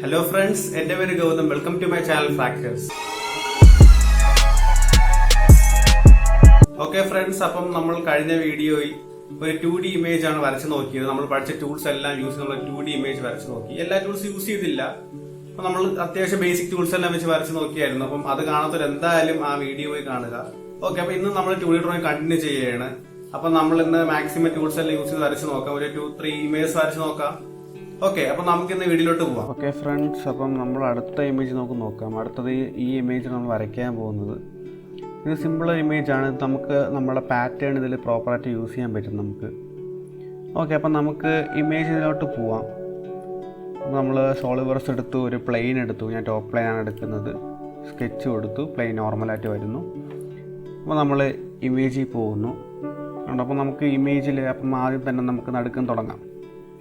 Hello friends, എന്റെ പേര് Gautham. Welcome to my channel fractures. Okay friends, അപ്പം നമ്മൾ കഴിഞ്ഞ വീഡിയോയിൽ ഒരു 2D ഇമേജ് ആണ് വരച്ചു നോക്കിയത്. നമ്മൾ പഠിച്ച ടൂൾസ് എല്ലാം യൂസ് ചെയ്ത് നമ്മൾ 2D ഇമേജ് വരച്ചു നോക്കി. എല്ലാ ടൂൾസ് യൂസ് ചെയ്തില്ല. അപ്പൊ നമ്മൾ അത്യാവശ്യം ബേസിക് ടൂൾസ് എല്ലാം വെച്ച് വരച്ചു നോക്കിയായിരുന്നു. അപ്പം അത് കാണാത്തവർ എന്തായാലും ആ വീഡിയോ പോയി കാണുക. ഓക്കെ, അപ്പൊ ഇന്ന് നമ്മൾ 2D ഡ്രോയിങ് കണ്ടിന്യൂ ചെയ്യുകയാണ്. അപ്പൊ നമ്മൾ ഇന്ന് മാക്സിമം ടൂൾസ് എല്ലാം യൂസ് ചെയ്ത് വരച്ചു നോക്കാം. ഒരു 2-3 ഇമേജ് വരച്ചു നോക്കാം. ഓക്കെ, അപ്പൊ നമുക്ക് ഇന്ന് വീഡിയോയിലോട്ട് പോവാം. ഓക്കെ ഫ്രണ്ട്സ്, അപ്പം നമ്മൾ അടുത്ത ഇമേജ് നമുക്ക് നോക്കാം. അടുത്തത് ഈ ഇമേജ് നമ്മൾ വരയ്ക്കാൻ പോകുന്നത്. ഇത് സിമ്പിൾ ഇമേജ് ആണ്. നമുക്ക് നമ്മുടെ പാറ്റേൺ ഇതിൽ പ്രോപ്പറായിട്ട് യൂസ് ചെയ്യാൻ പറ്റും നമുക്ക്. ഓക്കെ, അപ്പം നമുക്ക് ഇമേജിലോട്ട് പോവാം. നമ്മൾ സോളിവേഴ്സ് എടുത്തു, ഒരു പ്ലെയിൻ എടുത്തു. ഞാൻ ടോപ്പ് പ്ലെയിൻ ആണ് എടുക്കുന്നത്. സ്കെച്ച് കൊടുത്തു, പ്ലെയിൻ നോർമലായിട്ട് വരുന്നു. അപ്പോൾ നമ്മൾ ഇമേജിൽ പോകുന്നു. അപ്പോൾ നമുക്ക് ഇമേജിൽ അപ്പം ആദ്യം തന്നെ നമുക്ക് നടുക്കം തുടങ്ങാം.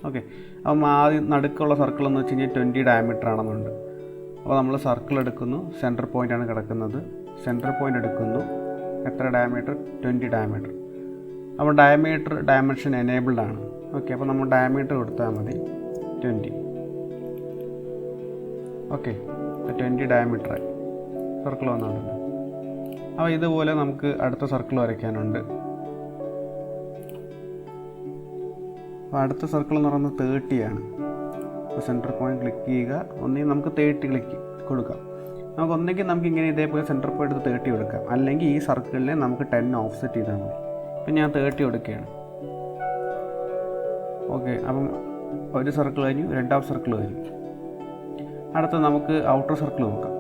ഓക്കെ, അപ്പം ആദ്യം നടുക്കുള്ള സർക്കിൾ എന്ന് വെച്ച് കഴിഞ്ഞാൽ 20 ഡയമീറ്റർ ആണെന്നുണ്ട്. അപ്പോൾ നമ്മൾ സർക്കിൾ എടുക്കുന്നു. സെൻറ്റർ പോയിൻ്റ് ആണ് കിടക്കുന്നത്. സെൻറ്റർ പോയിൻ്റ് എടുക്കുന്നു. എത്ര ഡയമീറ്റർ? 20 ഡയമീറ്റർ. അപ്പോൾ ഡയമെൻഷൻ എനേബിൾഡ് ആണ്. ഓക്കെ, അപ്പോൾ നമ്മൾ ഡയമീറ്റർ കൊടുത്താൽ മതി 20. ഓക്കെ, 20 ഡയമീറ്ററായി സർക്കിൾ വന്നിട്ടുണ്ട്. അപ്പോൾ ഇതുപോലെ നമുക്ക് അടുത്ത സർക്കിൾ വരയ്ക്കാനുണ്ട്. അപ്പോൾ അടുത്ത സർക്കിൾ എന്ന് പറയുന്നത് 30 ആണ്. അപ്പോൾ സെൻറ്റർ പോയിന്റ് ക്ലിക്ക് ചെയ്യുക. ഒന്നെങ്കിൽ നമുക്ക് 30 ക്ലിക്ക് കൊടുക്കാം. ഒന്നെങ്കിൽ നമുക്ക് ഇങ്ങനെ ഇതേപോലെ സെൻറ്റർ പോയിന്റ് 30 കൊടുക്കാം. അല്ലെങ്കിൽ ഈ സർക്കിളിനെ നമുക്ക് 10 ഓഫ്സെറ്റ് ചെയ്താൽ മതി. ഇപ്പം ഞാൻ 30 കൊടുക്കുകയാണ്. ഓക്കെ, അപ്പം ഒരു സർക്കിൾ കഴിഞ്ഞു, രണ്ടാമത്തെ സർക്കിൾ കഴിഞ്ഞു. അടുത്ത നമുക്ക് ഔട്ടർ സർക്കിൾ നോക്കാം.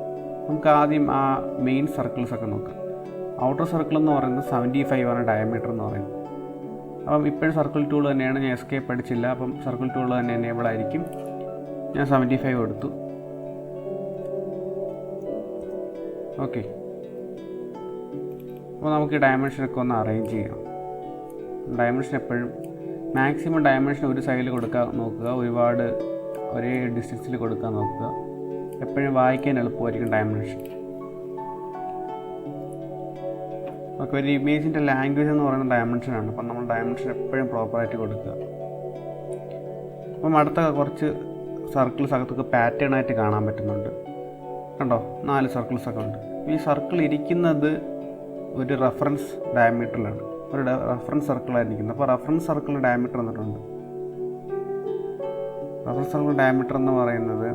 നമുക്ക് ആദ്യം ആ മെയിൻ സർക്കിൾസൊക്കെ നോക്കാം. ഔട്ടർ സർക്കിൾ എന്ന് പറയുന്നത് 75 ആണ് ഡയമീറ്റർ എന്ന് പറയുന്നത്. അപ്പം ഇപ്പോഴും സർക്കിൾ ടൂൾ തന്നെയാണ്. ഞാൻ എസ്കേപ്പ് അടിച്ചില്ല. അപ്പം സർക്കിൾ ടൂൾ തന്നെ എനേബിൾ ആയിരിക്കും. ഞാൻ 75 കൊടുത്തു. ഓക്കെ, അപ്പോൾ നമുക്ക് ഈ ഡയമെൻഷനൊക്കെ ഒന്ന് അറേഞ്ച് ചെയ്യാം. ഡയമെൻഷൻ എപ്പോഴും മാക്സിമം ഡയമെൻഷൻ ഒരു സൈഡിൽ കൊടുക്കാൻ നോക്കുക. ഒരുപാട് ഒരേ ഡിസ്റ്റൻസിൽ കൊടുക്കാൻ നോക്കുക. എപ്പോഴും വായിക്കാൻ എളുപ്പമായിരിക്കും ഡയമെൻഷൻ. ഓക്കെ, ഒരു ഇമേജിൻ്റെ ലാംഗ്വേജ് എന്ന് പറയുന്നത് ഡയമെൻഷനാണ്. അപ്പം നമ്മൾ ഡയമെൻഷൻ എപ്പോഴും പ്രോപ്പറായിട്ട് കൊടുക്കുക. അപ്പം അടുത്ത കുറച്ച് സർക്കിൾസ് അകത്തൊക്കെ പാറ്റേൺ ആയിട്ട് കാണാൻ പറ്റുന്നുണ്ട്. കണ്ടോ, 4 സർക്കിൾസൊക്കെ ഉണ്ട്. ഈ സർക്കിൾ ഇരിക്കുന്നത് ഒരു റെഫറൻസ് ഡയമീറ്ററിലാണ്. ഒരു റെഫറൻസ് സർക്കിളായിരിക്കുന്നത്. അപ്പോൾ റെഫറൻസ് സർക്കിളിന് ഡയമീറ്റർ തന്നിട്ടുണ്ട്. റെഫറൻസ് സർക്കിൾ ഡയമീറ്റർ എന്ന് പറയുന്നത്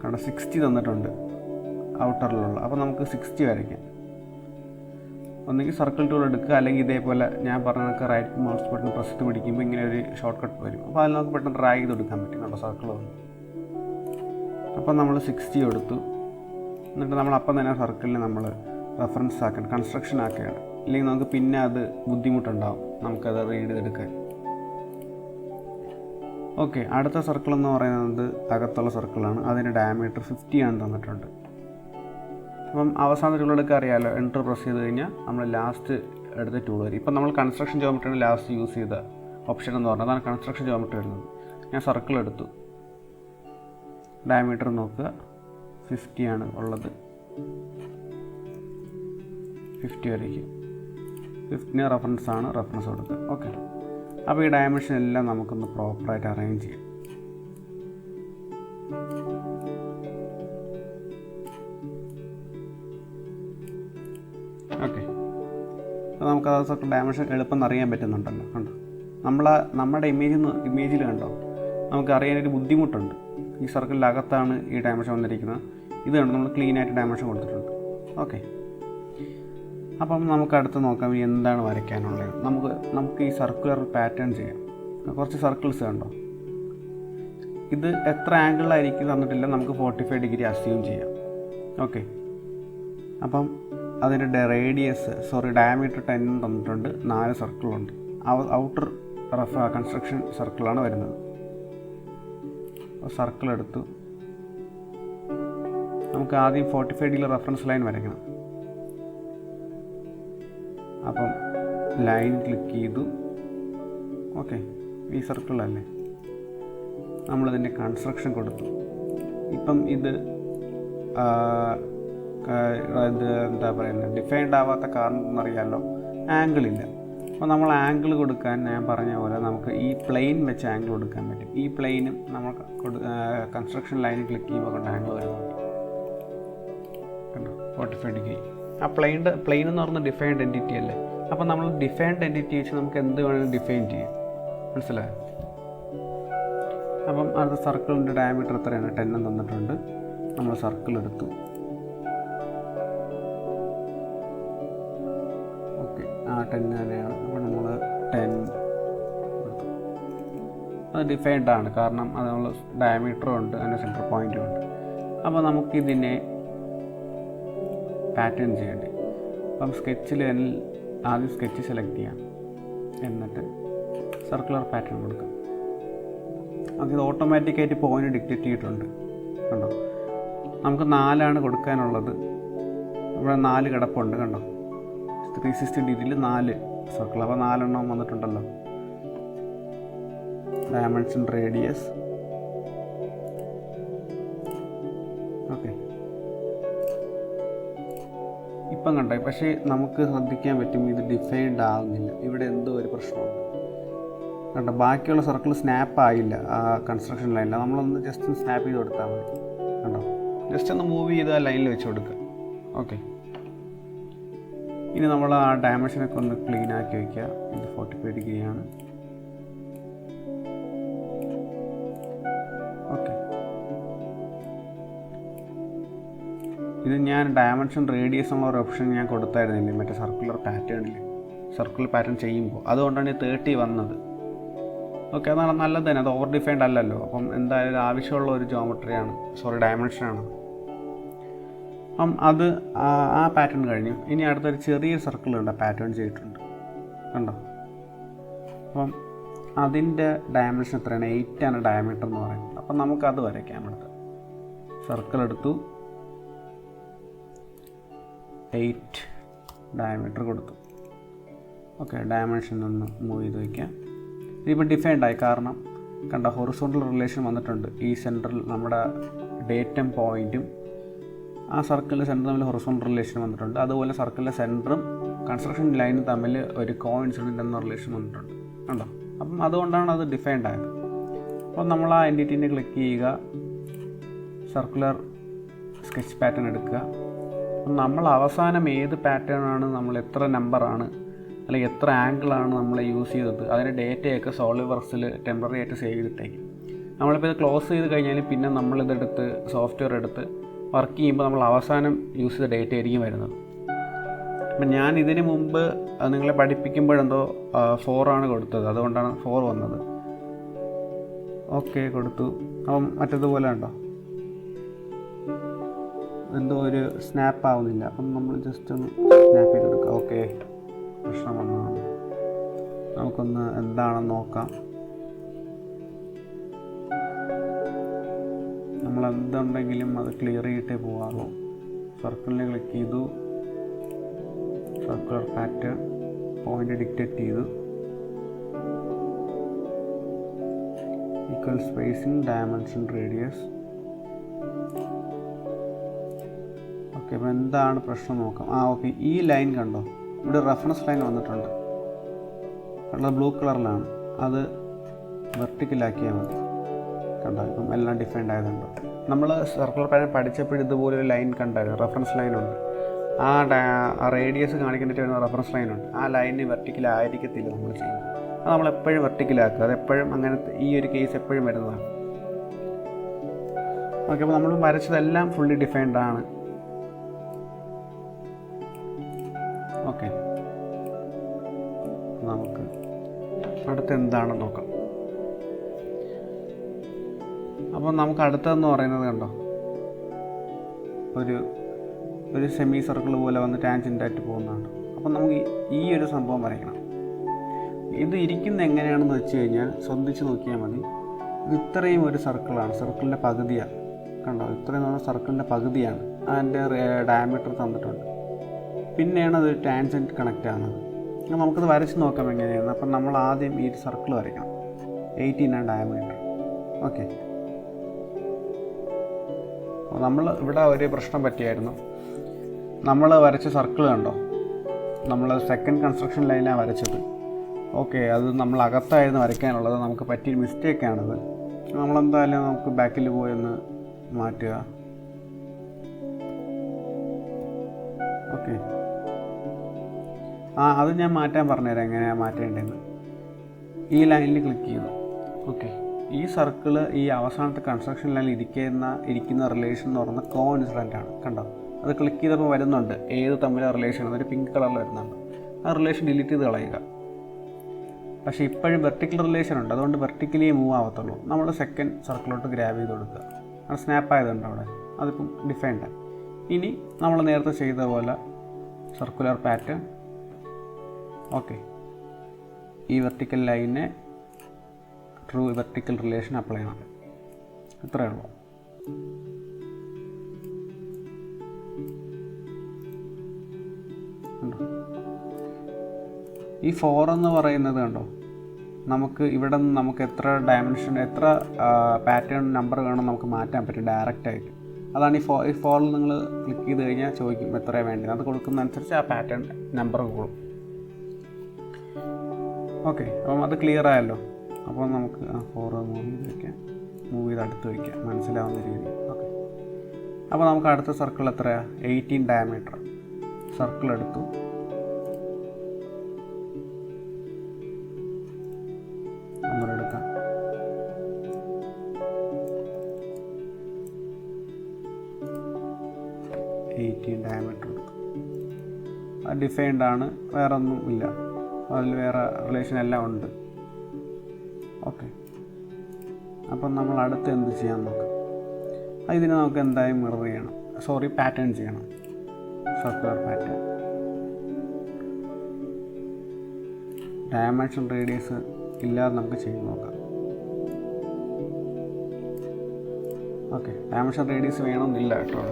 കണ്ടോ 60 തന്നിട്ടുണ്ട് ഔട്ടറിലുള്ള. അപ്പോൾ നമുക്ക് 60 വരയ്ക്കാം. ഒന്നെങ്കിൽ സർക്കിൾ ടൂൾ എടുക്കുക, അല്ലെങ്കിൽ ഇതേപോലെ ഞാൻ പറഞ്ഞതൊക്കെ റൈറ്റ് മൗസ് ബട്ടൺ പ്രസ് ചെയ്ത് പിടിക്കുമ്പോൾ ഇങ്ങനെ ഒരു ഷോർട്ട് കട്ട് വരും. അപ്പോൾ അതിൽ നമുക്ക് പെട്ടെന്ന് ഡ്രാഗ് ചെയ്ത് കൊടുക്കാൻ പറ്റും. കേട്ടോ, സർക്കിൾ വന്നു. അപ്പോൾ നമ്മൾ 60 കൊടുത്തു. എന്നിട്ട് നമ്മൾ അപ്പം തന്നെ സർക്കിളിനെ നമ്മൾ റെഫറൻസ് ആക്കണം, കൺസ്ട്രക്ഷൻ ആക്കുകയാണ്. ഇല്ലെങ്കിൽ നമുക്ക് പിന്നെ അത് ബുദ്ധിമുട്ടുണ്ടാവും നമുക്കത് റീഡ് ചെയ്തെടുക്കാൻ. ഓക്കെ, അടുത്ത സർക്കിൾ എന്ന് പറയുന്നത് അകത്തുള്ള സർക്കിളാണ്. അതിൻ്റെ ഡയമീറ്റർ 50 ആണ് തന്നിട്ടുണ്ട്. അപ്പം അവസാന ടൂൾ എടുക്കാൻ അറിയാമല്ലോ. എൻ്റർ പ്രസ് ചെയ്ത് കഴിഞ്ഞാൽ നമ്മൾ ലാസ്റ്റ് എടുത്ത ടൂൾ വരും. ഇപ്പം നമ്മൾ കൺസ്ട്രക്ഷൻ ജോമെട്രിയാണ് ലാസ്റ്റ് യൂസ് ചെയ്ത ഓപ്ഷൻ എന്ന് പറഞ്ഞാൽ അതാണ് കൺസ്ട്രക്ഷൻ ജോമെട്രി വരുന്നത്. ഞാൻ സർക്കിൾ എടുത്തു. ഡയമീറ്റർ നോക്കുക, 50 ആണ് ഉള്ളത്. 50 വരയ്ക്കും. 50 റെഫറൻസ് ആണ്, റെഫറൻസ് കൊടുക്കുക. ഓക്കെ, അപ്പോൾ ഈ ഡയമെൻഷൻ എല്ലാം നമുക്കൊന്ന് പ്രോപ്പറായിട്ട് അറേഞ്ച് ചെയ്യാം. ഓക്കെ, അപ്പോൾ നമുക്ക് ആ സർക്കിൾ ഡയമെൻഷൻ എളുപ്പം അറിയാൻ പറ്റുന്നുണ്ടല്ലോ. കണ്ടോ, നമ്മുടെ ഇമേജിൽ കണ്ടോ നമുക്ക് അറിയാനൊരു ബുദ്ധിമുട്ടുണ്ട്. ഈ സർക്കിളിൻ്റെ അകത്താണ് ഈ ഡയമെൻഷൻ വന്നിരിക്കുന്നത്. ഇത് കണ്ടോ, നമ്മൾ ക്ലീനായിട്ട് ഡയമെൻഷൻ കൊടുത്തിട്ടുണ്ട്. ഓക്കെ, അപ്പം നമുക്ക് അടുത്ത് നോക്കാം എന്താണ് വരയ്ക്കാനുള്ളത്. നമുക്ക് ഈ സർക്കുലർ പാറ്റേൺ ചെയ്യാം. കുറച്ച് സർക്കിൾസ് കണ്ടോ, ഇത് എത്ര ആംഗിളിലായിരിക്കും തന്നിട്ടില്ല. നമുക്ക് 45 ഡിഗ്രി അസ്യൂം ചെയ്യാം. ഓക്കെ, അപ്പം അതിൻ്റെ ഡയമീറ്റർ 10 തന്നിട്ടുണ്ട്. 4 സർക്കിളുണ്ട്. ഔട്ടർ കൺസ്ട്രക്ഷൻ സർക്കിളാണ് വരുന്നത്. സർക്കിൾ എടുത്തു. നമുക്ക് ആദ്യം 45 ഡിഗ്രി റെഫറൻസ് ലൈൻ വരയ്ക്കണം. അപ്പം ലൈൻ ക്ലിക്ക് ചെയ്തു. ഓക്കെ, ഈ സർക്കിളല്ലേ, നമ്മളിതിൻ്റെ കൺസ്ട്രക്ഷൻ കൊടുത്തു. ഇപ്പം ഇത് എന്താ പറയുന്നത് ഡിഫൈൻഡ് ആവാത്ത കാരണം എന്നറിയാമല്ലോ, ആംഗിളില്ല. അപ്പോൾ നമ്മൾ ആംഗിൾ കൊടുക്കാൻ ഞാൻ പറഞ്ഞ പോലെ നമുക്ക് ഈ പ്ലെയിൻ വെച്ച് ആംഗിൾ കൊടുക്കാൻ പറ്റും. ഈ പ്ലെയിനും നമ്മൾ കൺസ്ട്രക്ഷൻ ലൈനിൽ ക്ലിക്ക് ചെയ്യുമ്പോൾ കൊണ്ട് ആംഗിൾ വരുന്നുണ്ട് കണ്ടോ, 45 ഡിഗ്രി. ആ പ്ലെയിൻ എന്ന് പറയുന്നത് ഡിഫൈൻഡ് എൻറ്റിറ്റി അല്ലേ. അപ്പോൾ നമ്മൾ ഡിഫൈൻഡ് എൻറ്റിറ്റി വെച്ച് നമുക്ക് എന്ത് വേണമെങ്കിലും ഡിഫൈൻ ചെയ്യാം, മനസ്സിലായോ? അപ്പം അടുത്ത സർക്കിളിൻ്റെ ഡയമീറ്റർ എത്രയാണ്? 10 തന്നിട്ടുണ്ട്. നമ്മൾ സർക്കിൾ എടുത്തു. ഓക്കെ, ആ 10 തന്നെയാണ്. അപ്പോൾ നമ്മൾ 10 എടുത്തു. അത് ഡിഫൈൻഡ് ആണ്, കാരണം അത് നമ്മൾ ഡയമീറ്ററും ഉണ്ട്, അതിൻ്റെ സെൻറ്റർ പോയിൻറ്റും ഉണ്ട്. അപ്പോൾ നമുക്കിതിനെ പാറ്റേൺ ചെയ്യേണ്ടി. അപ്പം സ്കെച്ചിൽ ആദ്യം സ്കെച്ച് സെലക്ട് ചെയ്യാം, എന്നിട്ട് സർക്കുലർ പാറ്റേൺ കൊടുക്കാം. അത് ഓട്ടോമാറ്റിക്കായിട്ട് പോയിന്റ് ഡിക്റ്റേറ്റ് ചെയ്തിട്ടുണ്ട് കണ്ടോ. നമുക്ക് 4 കൊടുക്കാനുള്ളത്. ഇവിടെ 4 കിടപ്പുണ്ട് കണ്ടോ, 360 ഡിഗ്രിയിൽ 4 സർക്കിൾ. അപ്പോൾ 4 വന്നിട്ടുണ്ടല്ലോ. Dimension radius okay. ഇപ്പം കണ്ടോ, പക്ഷേ നമുക്ക് ശ്രദ്ധിക്കാൻ പറ്റും ഇത് ഡിഫൈൻഡ് ആകുന്നില്ല. ഇവിടെ എന്തോ ഒരു പ്രശ്നമുണ്ട് കണ്ടോ. ബാക്കിയുള്ള സർക്കിൾ സ്നാപ്പ് ആയില്ല ആ കൺസ്ട്രക്ഷൻ ലൈനിൽ. നമ്മളൊന്ന് ജസ്റ്റ് ഒന്ന് സ്നാപ്പ് ചെയ്ത് കൊടുത്താൽ മതി കണ്ടോ. ജസ്റ്റ് ഒന്ന് മൂവ് ചെയ്ത് ആ ലൈനിൽ വെച്ച് കൊടുക്കുക. ഓക്കെ, ഇനി നമ്മൾ ആ ഡയമെൻഷനൊക്കെ ഒന്ന് ക്ലീൻ ആക്കി വയ്ക്കുക. ഇത് 45 ഡിഗ്രിയാണ്. ഓക്കെ, ഇത് ഞാൻ ഡയമെൻഷൻ റേഡിയസ് എന്നുള്ള ഒരു ഓപ്ഷൻ ഞാൻ കൊടുത്തായിരുന്നില്ലേ മറ്റേ സർക്കുലർ പാറ്റേൺ ചെയ്യുമ്പോൾ. അതുകൊണ്ടാണ് ഈ 30 വന്നത്. ഓക്കെ, അതാണ് നല്ലത് തന്നെ. അത് ഓവർ ഡിഫൈൻഡ് അല്ലല്ലോ. അപ്പം എന്തായാലും ആവശ്യമുള്ള ഒരു ഡയമെൻഷനാണ്. അപ്പം അത് ആ പാറ്റേൺ കഴിഞ്ഞു. ഇനി അടുത്തൊരു ചെറിയ സർക്കിളുണ്ട്, പാറ്റേൺ ചെയ്തിട്ടുണ്ട് കണ്ടോ. അപ്പം അതിൻ്റെ ഡയമെൻഷൻ എത്രയാണ്? 8 ഡയമീറ്റർ എന്ന് പറയുന്നത്. അപ്പം നമുക്കത് വരയ്ക്കാം. അടുത്ത് സർക്കിൾ എടുത്തു, 8 ഡയമീറ്റർ കൊടുത്തു. ഓക്കെ, ഡയമെൻഷൻ ഒന്ന് മൂവ് ചെയ്ത് വയ്ക്കാം. ഇതിപ്പോൾ ഡിഫൈൻഡ് ആയി, കാരണം കണ്ട ഹൊറിസോണ്ടൽ റിലേഷൻ വന്നിട്ടുണ്ട്. ഈ സെൻറ്ററിൽ നമ്മുടെ ഡേറ്റം പോയിൻറ്റും ആ സർക്കിളിൻ്റെ സെൻറ്റർ തമ്മിൽ ഹൊറിസോണ്ടൽ റിലേഷൻ വന്നിട്ടുണ്ട്. അതുപോലെ സർക്കിളിൻ്റെ സെൻറ്ററും കൺസ്ട്രക്ഷൻ ലൈനും തമ്മിൽ ഒരു കോഇൻസിഡൻ്റ് എന്ന റിലേഷൻ വന്നിട്ടുണ്ട് കണ്ടോ. അപ്പം അതുകൊണ്ടാണ് അത് ഡിഫൈൻഡ് ആയത്. അപ്പം നമ്മൾ ആ എൻറ്റിറ്റീനെ ക്ലിക്ക് ചെയ്യുക, സർക്കുലർ സ്കെച്ച് പാറ്റേൺ എടുക്കുക. അപ്പം നമ്മൾ അവസാനം ഏത് പാറ്റേൺ ആണ്, നമ്മൾ എത്ര നമ്പറാണ് അല്ലെങ്കിൽ എത്ര ആംഗിളാണ് നമ്മൾ യൂസ് ചെയ്തത്, അതിൻ്റെ ഡേറ്റയൊക്കെ സോളിവർക്സിൽ ടെമ്പററി ആയിട്ട് സേവ് ചെയ്തിട്ടേക്കും. നമ്മളിപ്പോൾ ഇത് ക്ലോസ് ചെയ്ത് കഴിഞ്ഞാൽ പിന്നെ നമ്മളിതെടുത്ത് സോഫ്റ്റ്വെയർ എടുത്ത് വർക്ക് ചെയ്യുമ്പോൾ നമ്മൾ അവസാനം യൂസ് ചെയ്ത ഡേറ്റ ആയിരിക്കും വരുന്നത്. അപ്പം ഞാൻ ഇതിന് മുമ്പ് നിങ്ങളെ പഠിപ്പിക്കുമ്പോഴെന്തോ 4 കൊടുത്തത്, അതുകൊണ്ടാണ് 4 വന്നത്. ഓക്കെ, കൊടുത്തു. അപ്പം മറ്റേതുപോലെ ഉണ്ടോ, എന്തോ ഒരു സ്നാപ്പ് ആവുന്നില്ല. അപ്പം നമ്മൾ ജസ്റ്റ് ഒന്ന് സ്നാപ്പ് ചെയ്തെടുക്കുക. ഓക്കെ, പ്രശ്നം വന്നതാണ്. നമുക്കൊന്ന് എന്താണെന്ന് നോക്കാം. നമ്മൾ എന്തുണ്ടെങ്കിലും അത് ക്ലിയർ ചെയ്തിട്ടേ പോകാമോ. സർക്കിളിനെ ക്ലിക്ക് ചെയ്തു, സർക്കുലർ പാറ്റേൺ പോയിന്റ് ഡിക്റ്റേറ്റ് ചെയ്തു, equal spacing, dimension radius. Okay, അപ്പോൾ എന്താണ് പ്രശ്നം നോക്കാം. ഓക്കെ, ഈ ലൈൻ കണ്ടോ, ഇവിടെ റെഫറൻസ് ലൈൻ വന്നിട്ടുണ്ട്, കളർ ബ്ലൂ കളറിലാണ്. അത് വെർട്ടിക്കലാക്കിയാൽ മതി കണ്ടോ. ഇപ്പം എല്ലാം ഡിഫൈൻഡ് ആയതുണ്ടോ. നമ്മൾ സർക്കുലർ പാറ്റേൺ പഠിച്ചപ്പോൾ ഇതുപോലൊരു ലൈൻ കണ്ടായിരുന്നു, റെഫറൻസ് ലൈനുണ്ട്. ആ റേഡിയസ് കാണിക്കേണ്ടിട്ട് വരുന്ന റെഫറൻസ് ലൈനുണ്ട്. ആ ലൈനിന് വെർട്ടിക്കലായിരിക്കത്തില്ല നമ്മൾ ചെയ്യുന്നത്. അത് നമ്മളെപ്പോഴും വെർട്ടിക്കലാക്കുക. അതെപ്പോഴും അങ്ങനത്തെ ഈ ഒരു കേസ് എപ്പോഴും വരുന്നതാണ്. ഓക്കെ, അപ്പോൾ നമ്മൾ വരച്ചതെല്ലാം ഫുള്ളി ഡിഫൈൻഡ് ആണ്. ഓക്കെ, നമുക്ക് അടുത്ത് എന്താണെന്ന് നോക്കാം. അപ്പോൾ നമുക്ക് അടുത്തതെന്ന് പറയുന്നത് കണ്ടോ, ഒരു സെമി സർക്കിൾ പോലെ വന്ന് ടാൻജൻ്റായിട്ട് പോകുന്നുണ്ട്. അപ്പം നമുക്ക് ഈ ഒരു സംഭവം വരയ്ക്കണം. ഇത് ഇരിക്കുന്ന എങ്ങനെയാണെന്ന് വെച്ച് കഴിഞ്ഞാൽ ശ്രദ്ധിച്ച് നോക്കിയാൽ മതി. ഇത് ഇത്രയും ഒരു സർക്കിളാണ്, സർക്കിളിൻ്റെ പകുതിയാണ് കണ്ടോ. ഇത്രയും നമ്മൾ സർക്കിളിൻ്റെ പകുതിയാണ്. അതിൻ്റെ ഡയമീറ്റർ തന്നിട്ടുണ്ട്. പിന്നെയാണ് അത് ടാൻജൻറ്റ് കണക്റ്റ് ആകുന്നത്. അപ്പോൾ നമുക്കത് വരച്ച് നോക്കാം എങ്ങനെയാണ്. അപ്പം നമ്മൾ ആദ്യം ഈ സർക്കിൾ വരയ്ക്കണം. 18 ഡയമീറ്റർ. ഓക്കെ, നമ്മൾ ഇവിടെ ഒരു പ്രശ്നം പറ്റിയായിരുന്നു. നമ്മൾ വരച്ച സർക്കിൾ കണ്ടോ, നമ്മൾ സെക്കൻഡ് കൺസ്ട്രക്ഷൻ ലൈനാണ് വരച്ചത്. ഓക്കെ, അത് നമ്മൾ അകത്തായിരുന്നു വരയ്ക്കാനുള്ളത്, നമുക്ക് പറ്റിയ മിസ്റ്റേക്കാണിത്. നമ്മളെന്തായാലും നമുക്ക് ബാക്കിൽ പോയി ഒന്ന് മാറ്റുക. ഓക്കെ, അത് ഞാൻ മാറ്റാൻ പറഞ്ഞുതരാം എങ്ങനെയാണ് മാറ്റേണ്ടതെന്ന്. ഈ ലൈനിൽ ക്ലിക്ക് ചെയ്തു. ഓക്കെ, ഈ സർക്കിള് ഈ അവസാനത്തെ കൺസ്ട്രക്ഷൻ ലൈനിൽ ഇരിക്കുന്ന റിലേഷൻ എന്ന് പറയുന്നത് കോഇൻസിഡൻ്റ് ആണ്. കണ്ടോ, അത് ക്ലിക്ക് ചെയ്തപ്പോൾ വരുന്നുണ്ട് ഏത് തമ്മിലെ റിലേഷൻ, അതൊരു പിങ്ക് കളറിൽ വരുന്നുണ്ട്. ആ റിലേഷൻ ഡിലീറ്റ് ചെയ്ത് കളയുക. പക്ഷേ ഇപ്പോഴും വെർട്ടിക്കൽ റിലേഷൻ ഉണ്ട്, അതുകൊണ്ട് വെർട്ടിക്കലി മൂവ് ആവത്തുള്ളൂ. നമ്മൾ സെക്കൻഡ് സർക്കിളോട്ട് ഗ്രാബ് ചെയ്ത് കൊടുക്കുക. അത് സ്നാപ്പ് ആയതുണ്ട് അവിടെ, അതിപ്പം ഡിഫൈൻഡ്. ഇനി നമ്മൾ നേരത്തെ ചെയ്ത പോലെ സർക്കുലർ പാറ്റേൺ. ഓക്കെ, ഈ വെർട്ടിക്കൽ ലൈനെ ട്രൂ വെർട്ടിക്കൽ റിലേഷൻ അപ്ലൈ ചെയ്യണം. ഇത്രയേ ഉള്ളൂ. ഈ 4 എന്ന് പറയുന്നത് കണ്ടോ, നമുക്ക് ഇവിടെ നിന്ന് നമുക്ക് എത്ര ഡയമെൻഷൻ, എത്ര പാറ്റേൺ നമ്പർ വേണം നമുക്ക് മാറ്റാൻ പറ്റും ഡയറക്റ്റായിട്ട്. അതാണ് ഈ ഫോറിൽ നിങ്ങൾ ക്ലിക്ക് ചെയ്ത് കഴിഞ്ഞാൽ ചോദിക്കും എത്രയാണ് വേണ്ടത്. അത് കൊടുക്കുന്നതനുസരിച്ച് ആ പാറ്റേൺ നമ്പർ കൂടും. ഓക്കെ, അപ്പം അത് ക്ലിയർ ആയല്ലോ. അപ്പോൾ നമുക്ക് 4 മൂവ് ചെയ്ത് അടുത്ത് വയ്ക്കാം, മനസ്സിലാവുന്ന രീതിയിൽ. ഓക്കെ, അപ്പോൾ നമുക്ക് അടുത്ത സർക്കിൾ എത്രയാണ്? 18 ഡയമീറ്റർ. സർക്കിൾ എടുത്തു. എടുക്കാം. ഡയമീറ്റർ എടുത്തു. അത് ഡിഫൈൻഡ് ആണ്, വേറെ ഒന്നും ഇല്ല, അതിൽ വേറെ റിലേഷൻ എല്ലാം ഉണ്ട്. ഓക്കെ, അപ്പം നമ്മൾ അടുത്ത് എന്ത് ചെയ്യാൻ നോക്കാം. ഇതിന് നമുക്ക് എന്തായാലും മിറർ ചെയ്യണം, പാറ്റേൺ ചെയ്യണം. സർക്കുലർ പാറ്റേൺ, ഡയമെൻഷൻ റേഡിയസ് ഇല്ലാതെ നമുക്ക് ചെയ്ത് നോക്കാം. ഓക്കെ, ഡയമെൻഷൻ റേഡിയസ് വേണമെന്നില്ല കേട്ടോ.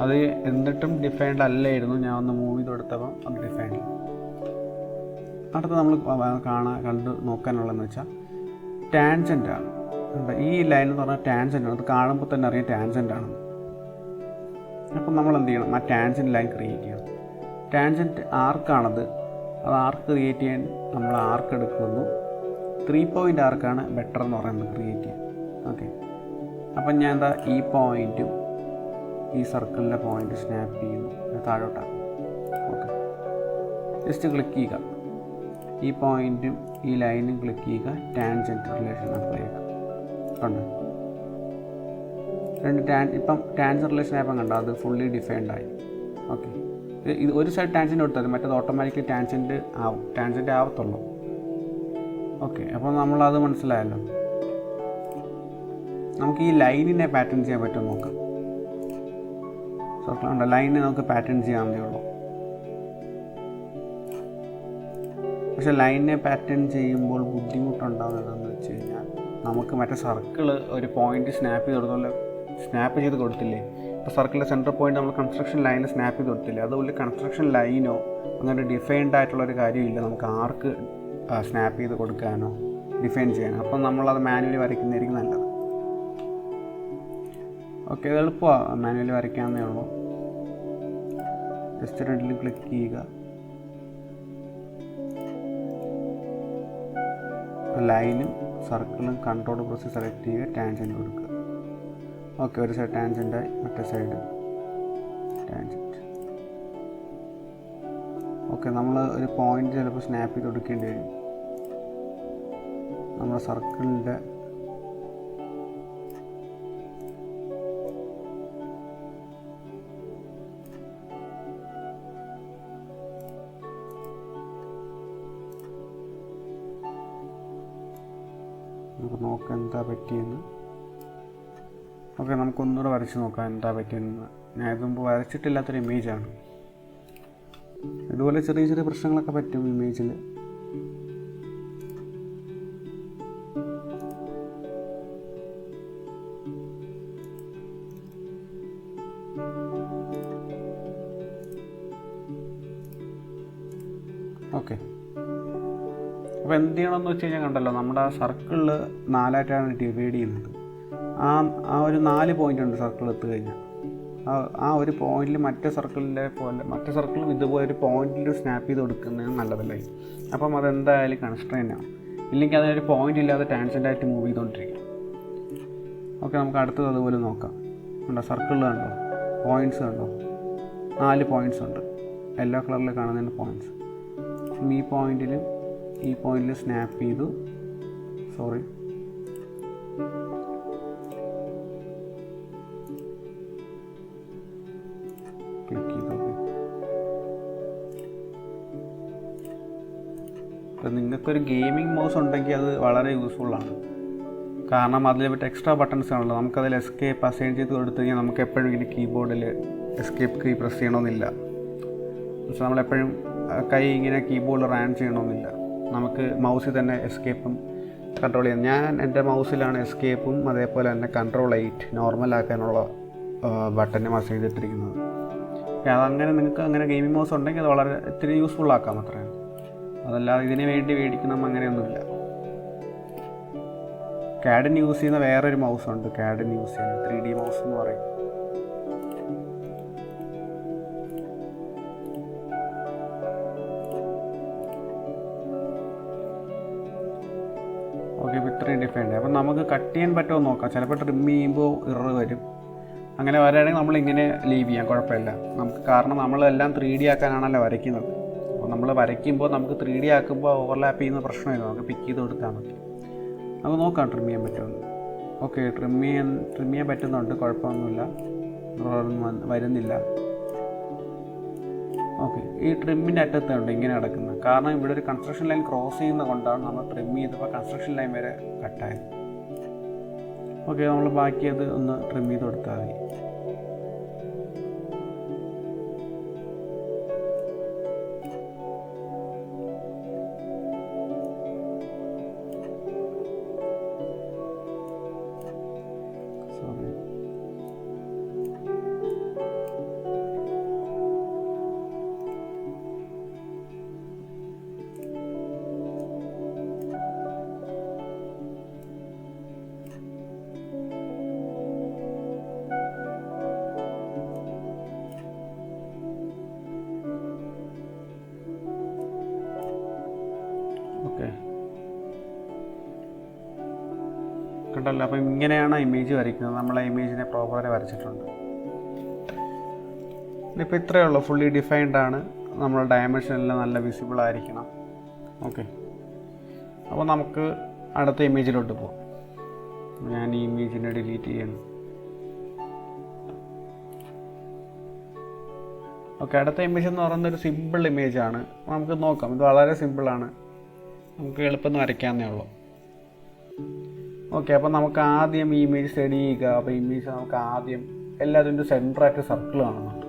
അത് എന്നിട്ടും ഡിഫൈൻഡ് അല്ലായിരുന്നു, ഞാൻ ഒന്ന് മൂവ് ചെയ്ത് കൊടുത്തപ്പം അത് ഡിഫൈൻഡ്. അടുത്ത നമ്മൾ കണ്ട് നോക്കാനുള്ളതെന്ന് വെച്ചാൽ ടാൻജൻ്റാണ്. ഈ ലൈൻ എന്ന് പറഞ്ഞാൽ ടാൻജൻ്റാണ്. അത് കാണുമ്പോൾ തന്നെ അറിയാം ടാൻജൻ്റാണ്. അപ്പം നമ്മൾ എന്ത് ചെയ്യണം? ആ ടാൻജൻറ്റ് ലൈൻ ക്രിയേറ്റ് ചെയ്യണം. ടാൻജൻറ്റ് ആർക്കാണത്. അത് ആർക്ക് ക്രിയേറ്റ് ചെയ്യാൻ നമ്മൾ ആർക്ക് എടുക്കുന്നു. 3 പോയിൻ്റ് ആർക്കാണ് ബെറ്റർ എന്ന് പറയുന്നത് ക്രിയേറ്റ് ചെയ്യാൻ. ഓക്കെ, അപ്പം ഞാൻ എന്താ ഈ പോയിൻറ്റും ഈ സർക്കിളിൻ്റെ പോയിൻ്റ് സ്നാപ്പ് ചെയ്യുന്നു, താഴോട്ടാക്കും. ഓക്കെ, ജസ്റ്റ് ക്ലിക്ക് ചെയ്യുക. ഈ പോയിൻറ്റും ഈ ലൈനും ക്ലിക്ക് ചെയ്യുക. ടാൻജൻറ്റ് റിലേഷൻ അപ്ലൈ ചെയ്യുക. കണ്ടോ, ഇപ്പം ടാൻജൻറ്റ് റിലേഷൻ ആയപ്പം കണ്ടോ, അത് ഫുള്ളി ഡിഫൈൻഡ് ആയി. ഓക്കെ, ഇത് ഒരു സൈഡ് ടാൻജൻറ്റ് കൊടുത്താൽ മറ്റേത് ഓട്ടോമാറ്റിക്കലി ടാൻജൻറ്റ് ആവത്തുള്ളൂ. ഓക്കെ, അപ്പോൾ നമ്മളത് മനസ്സിലായല്ലോ. നമുക്ക് ഈ ലൈനിനെ പാറ്റേൺ ചെയ്യാൻ പറ്റുമോ നോക്കാം. സർക്കിളുണ്ട്, ലൈനിനെ നമുക്ക് പാറ്റേൺ ചെയ്യാവുന്നതേ ഉള്ളൂ. പക്ഷെ ലൈനിനെ പാറ്റേൺ ചെയ്യുമ്പോൾ ബുദ്ധിമുട്ടുണ്ടാകുന്നതെന്ന് വെച്ച് കഴിഞ്ഞാൽ നമുക്ക് മറ്റേ സർക്കിൾ ഒരു പോയിന്റ് സ്നാപ്പ് ചെയ്ത് കൊടുത്തില്ലേ. ഇപ്പോൾ സർക്കിളിൻ്റെ സെൻറ്റർ പോയിന്റ് നമ്മൾ കൺസ്ട്രക്ഷൻ ലൈനിൽ സ്നാപ്പ് ചെയ്ത് കൊടുത്തില്ലേ. അതുപോലെ കൺസ്ട്രക്ഷൻ ലൈനോ അങ്ങനെ ഡിഫൈൻഡ് ആയിട്ടുള്ളൊരു കാര്യമില്ല നമുക്ക് ആർക്ക് സ്നാപ്പ് ചെയ്ത് കൊടുക്കാനോ ഡിഫൈൻ ചെയ്യാനോ. അപ്പം നമ്മളത് മാനുവലി വരയ്ക്കുന്നതായിരിക്കും നല്ലത്. ഓക്കെ, എളുപ്പമാണ്, മാനുവലി വരയ്ക്കാവുന്നേ ഉള്ളൂ. ജസ്റ്റ് രണ്ടിലും ക്ലിക്ക് ചെയ്യുക. ലൈനും സർക്കിളും കൺട്രോൾ പ്രസ് സെലക്ട് ചെയ്യുക, ടാൻജൻറ്റ് കൊടുക്കുക. ഓക്കെ, ഒരു സൈഡ് ടാൻജൻറ്റായി, മറ്റേ സൈഡ് ടാൻജൻറ്റ്. ഓക്കെ, നമ്മൾ ഒരു പോയിന്റ് ചിലപ്പോൾ സ്നാപ്പ് ചെയ്ത് കൊടുക്കേണ്ടി വരും. നമ്മുടെ സർക്കിളിൻ്റെ നമുക്ക് നോക്കാം എന്താ പറ്റിയെന്ന്. ഓക്കെ, നമുക്കൊന്നുകൂടെ വരച്ച് നോക്കാം എന്താ പറ്റിയെന്ന്. ഞാൻ ഇത് മുമ്പ് വരച്ചിട്ടില്ലാത്തൊരു ഇമേജാണ്. ഇതുപോലെ ചെറിയ ചെറിയ പ്രശ്നങ്ങളൊക്കെ പറ്റും ഇമേജിൽ. ഓക്കെ, അപ്പോൾ എന്ത് ചെയ്യണമെന്ന് വെച്ച് കഴിഞ്ഞാൽ കണ്ടല്ലോ, നമ്മുടെ ആ സർക്കിളിൽ 4ആയിട്ടാണ് ഡിവൈഡ് ചെയ്യുന്നത്. ആ ഒരു 4 പോയിൻ്റ് ഉണ്ട് സർക്കിൾ എത്തി കഴിഞ്ഞാൽ. ആ ഒരു പോയിന്റിൽ മറ്റേ സർക്കിളും ഇതുപോലെ ഒരു പോയിന്റിൽ സ്നാപ്പ് ചെയ്ത് കൊടുക്കുന്നതാണ് നല്ലതല്ലേ. അപ്പം അതെന്തായാലും കൺസ്ട്രെയിൻ ആവും, ഇല്ലെങ്കിൽ അതിനൊരു പോയിന്റ് ഇല്ലാതെ ടാൻജൻ്റ് ആയിട്ട് മൂവ് ചെയ്തുകൊണ്ടിരിക്കും. ഓക്കെ, നമുക്ക് അടുത്തത് അതുപോലെ നോക്കാം. കണ്ടോ, സർക്കിൾ കണ്ടോ, പോയിൻറ്റ്സ് കണ്ടോ, 4 പോയിൻറ്റ്സ് ഉണ്ട്, യെല്ലോ കളറിൽ കാണുന്നതിന് പോയിൻറ്റ്സ്. ഈ പോയിന്റിൽ സ്നാപ്പ് ചെയ്തു, ക്ലിക്ക് ചെയ്തു. അപ്പം നിങ്ങൾക്കൊരു ഗെയിമിംഗ് മൗസ് ഉണ്ടെങ്കിൽ അത് വളരെ യൂസ്ഫുള്ളാണ്. കാരണം അതിൽ മറ്റേ എക്സ്ട്രാ ബട്ടൺസ് ആണല്ലോ, നമുക്കതിൽ എസ്കേപ്പ് അസൈൻ ചെയ്ത് കൊടുത്തു കഴിഞ്ഞാൽ നമുക്ക് എപ്പോഴും ഇങ്ങനെ കീബോർഡിൽ എസ്കേപ്പ് കീ പ്രസ് ചെയ്യണമെന്നില്ല. പക്ഷെ നമ്മളെപ്പോഴും കൈ ഇങ്ങനെ കീബോർഡിൽ റാൻ ചെയ്യണമെന്നില്ല, നമുക്ക് മൗസിൽ തന്നെ എസ്കേപ്പും കൺട്രോൾ ചെയ്യാം. ഞാൻ എൻ്റെ മൗസിലാണ് എസ്കേപ്പും അതേപോലെ തന്നെ Ctrl 8 നോർമലാക്കാനുള്ള ബട്ടനും അസൈൻ ചെയ്തിട്ടിരിക്കുന്നത്. അതങ്ങനെ നിങ്ങൾക്ക് അങ്ങനെ ഗെയിമിംഗ് മൗസ് ഉണ്ടെങ്കിൽ അത് വളരെ ഇത്തിരി യൂസ്ഫുള്ളാക്കാം അത്രയാണ്. അതല്ലാതെ ഇതിന് വേണ്ടി മേടിക്കണം അങ്ങനെയൊന്നുമില്ല. കാഡിന് യൂസ് ചെയ്യുന്ന വേറൊരു മൗസ് ഉണ്ട്, കാഡിന് യൂസ് ചെയ്യുന്ന 3D മൗസ് എന്ന് പറയും. ഓക്കെ, ഇപ്പോൾ ഇത്രയും ഡിഫൈൻഡ്. അപ്പം നമുക്ക് കട്ട് ചെയ്യാൻ പറ്റുമോ നോക്കാം. ചിലപ്പോൾ ട്രിം ചെയ്യുമ്പോൾ ഇറർ വരും. അങ്ങനെ വരികയാണെങ്കിൽ നമ്മളിങ്ങനെ ലീവ് ചെയ്യാം, കുഴപ്പമില്ല നമുക്ക്. കാരണം നമ്മളെല്ലാം 3D ആക്കാനാണല്ലോ വരയ്ക്കുന്നത്. അപ്പോൾ നമ്മൾ വരയ്ക്കുമ്പോൾ നമുക്ക് 3D ആക്കുമ്പോൾ ഓവർലാപ്പ് ചെയ്യുന്ന പ്രശ്നമില്ല, നമുക്ക് പിക്ക് ചെയ്ത് കൊടുത്താൽ മതി. നമുക്ക് നോക്കാം ട്രിം ചെയ്യാൻ പറ്റുമെന്ന്. ഓക്കെ, ട്രിം ചെയ്യാൻ പറ്റുന്നുണ്ട്, കുഴപ്പമൊന്നുമില്ല, വരുന്നില്ല. ഓക്കെ, ഈ ട്രിമ്മിൻ്റെ അറ്റത്തുണ്ട് ഇങ്ങനെ കിടക്കുന്നത്. കാരണം ഇവിടെ ഒരു കൺസ്ട്രക്ഷൻ ലൈൻ ക്രോസ് ചെയ്യുന്നത് കൊണ്ടാണ് നമ്മൾ ട്രിം ചെയ്തപ്പോൾ കൺസ്ട്രക്ഷൻ ലൈൻ വരെ കട്ടായത്. ഓക്കെ, നമ്മൾ ബാക്കി അത് ഒന്ന് ട്രിം ചെയ്ത് കൊടുത്താൽ മതി. ഓക്കെ, കണ്ടല്ലോ. അപ്പം ഇങ്ങനെയാണ് ഇമേജ് വരയ്ക്കുന്നത്. നമ്മൾ ആ ഇമേജിനെ പ്രോപ്പറായി വരച്ചിട്ടുണ്ട്. ഇപ്പോൾ ഇത്രയേ ഉള്ളൂ, ഫുള്ളി ഡിഫൈൻഡ് ആണ്. നമ്മൾ ഡയമെൻഷൻ എല്ലാം നല്ല വിസിബിൾ ആയിരിക്കണം. ഓക്കെ, അപ്പോൾ നമുക്ക് അടുത്ത ഇമേജിലോട്ട് പോകാം. ഞാൻ ഈ ഇമേജിനെ ഡിലീറ്റ് ചെയ്യണം. ഓക്കെ, അടുത്ത ഇമേജ് എന്ന് പറയുന്നൊരു സിമ്പിൾ ഇമേജാണ്. നമുക്ക് നോക്കാം, ഇത് വളരെ സിമ്പിളാണ്, നമുക്ക് എളുപ്പം വരയ്ക്കാവുന്നേ ഉള്ളൂ. ഓക്കെ, അപ്പോൾ നമുക്ക് ആദ്യം ഈ ഇമേജ് സ്റ്റഡി ചെയ്യുക. അപ്പോൾ ഇമേജ് നമുക്ക് ആദ്യം എല്ലാത്തിൻ്റെ സെൻറ്ററായിട്ട് സർക്കിൾ കാണുന്നുണ്ട്.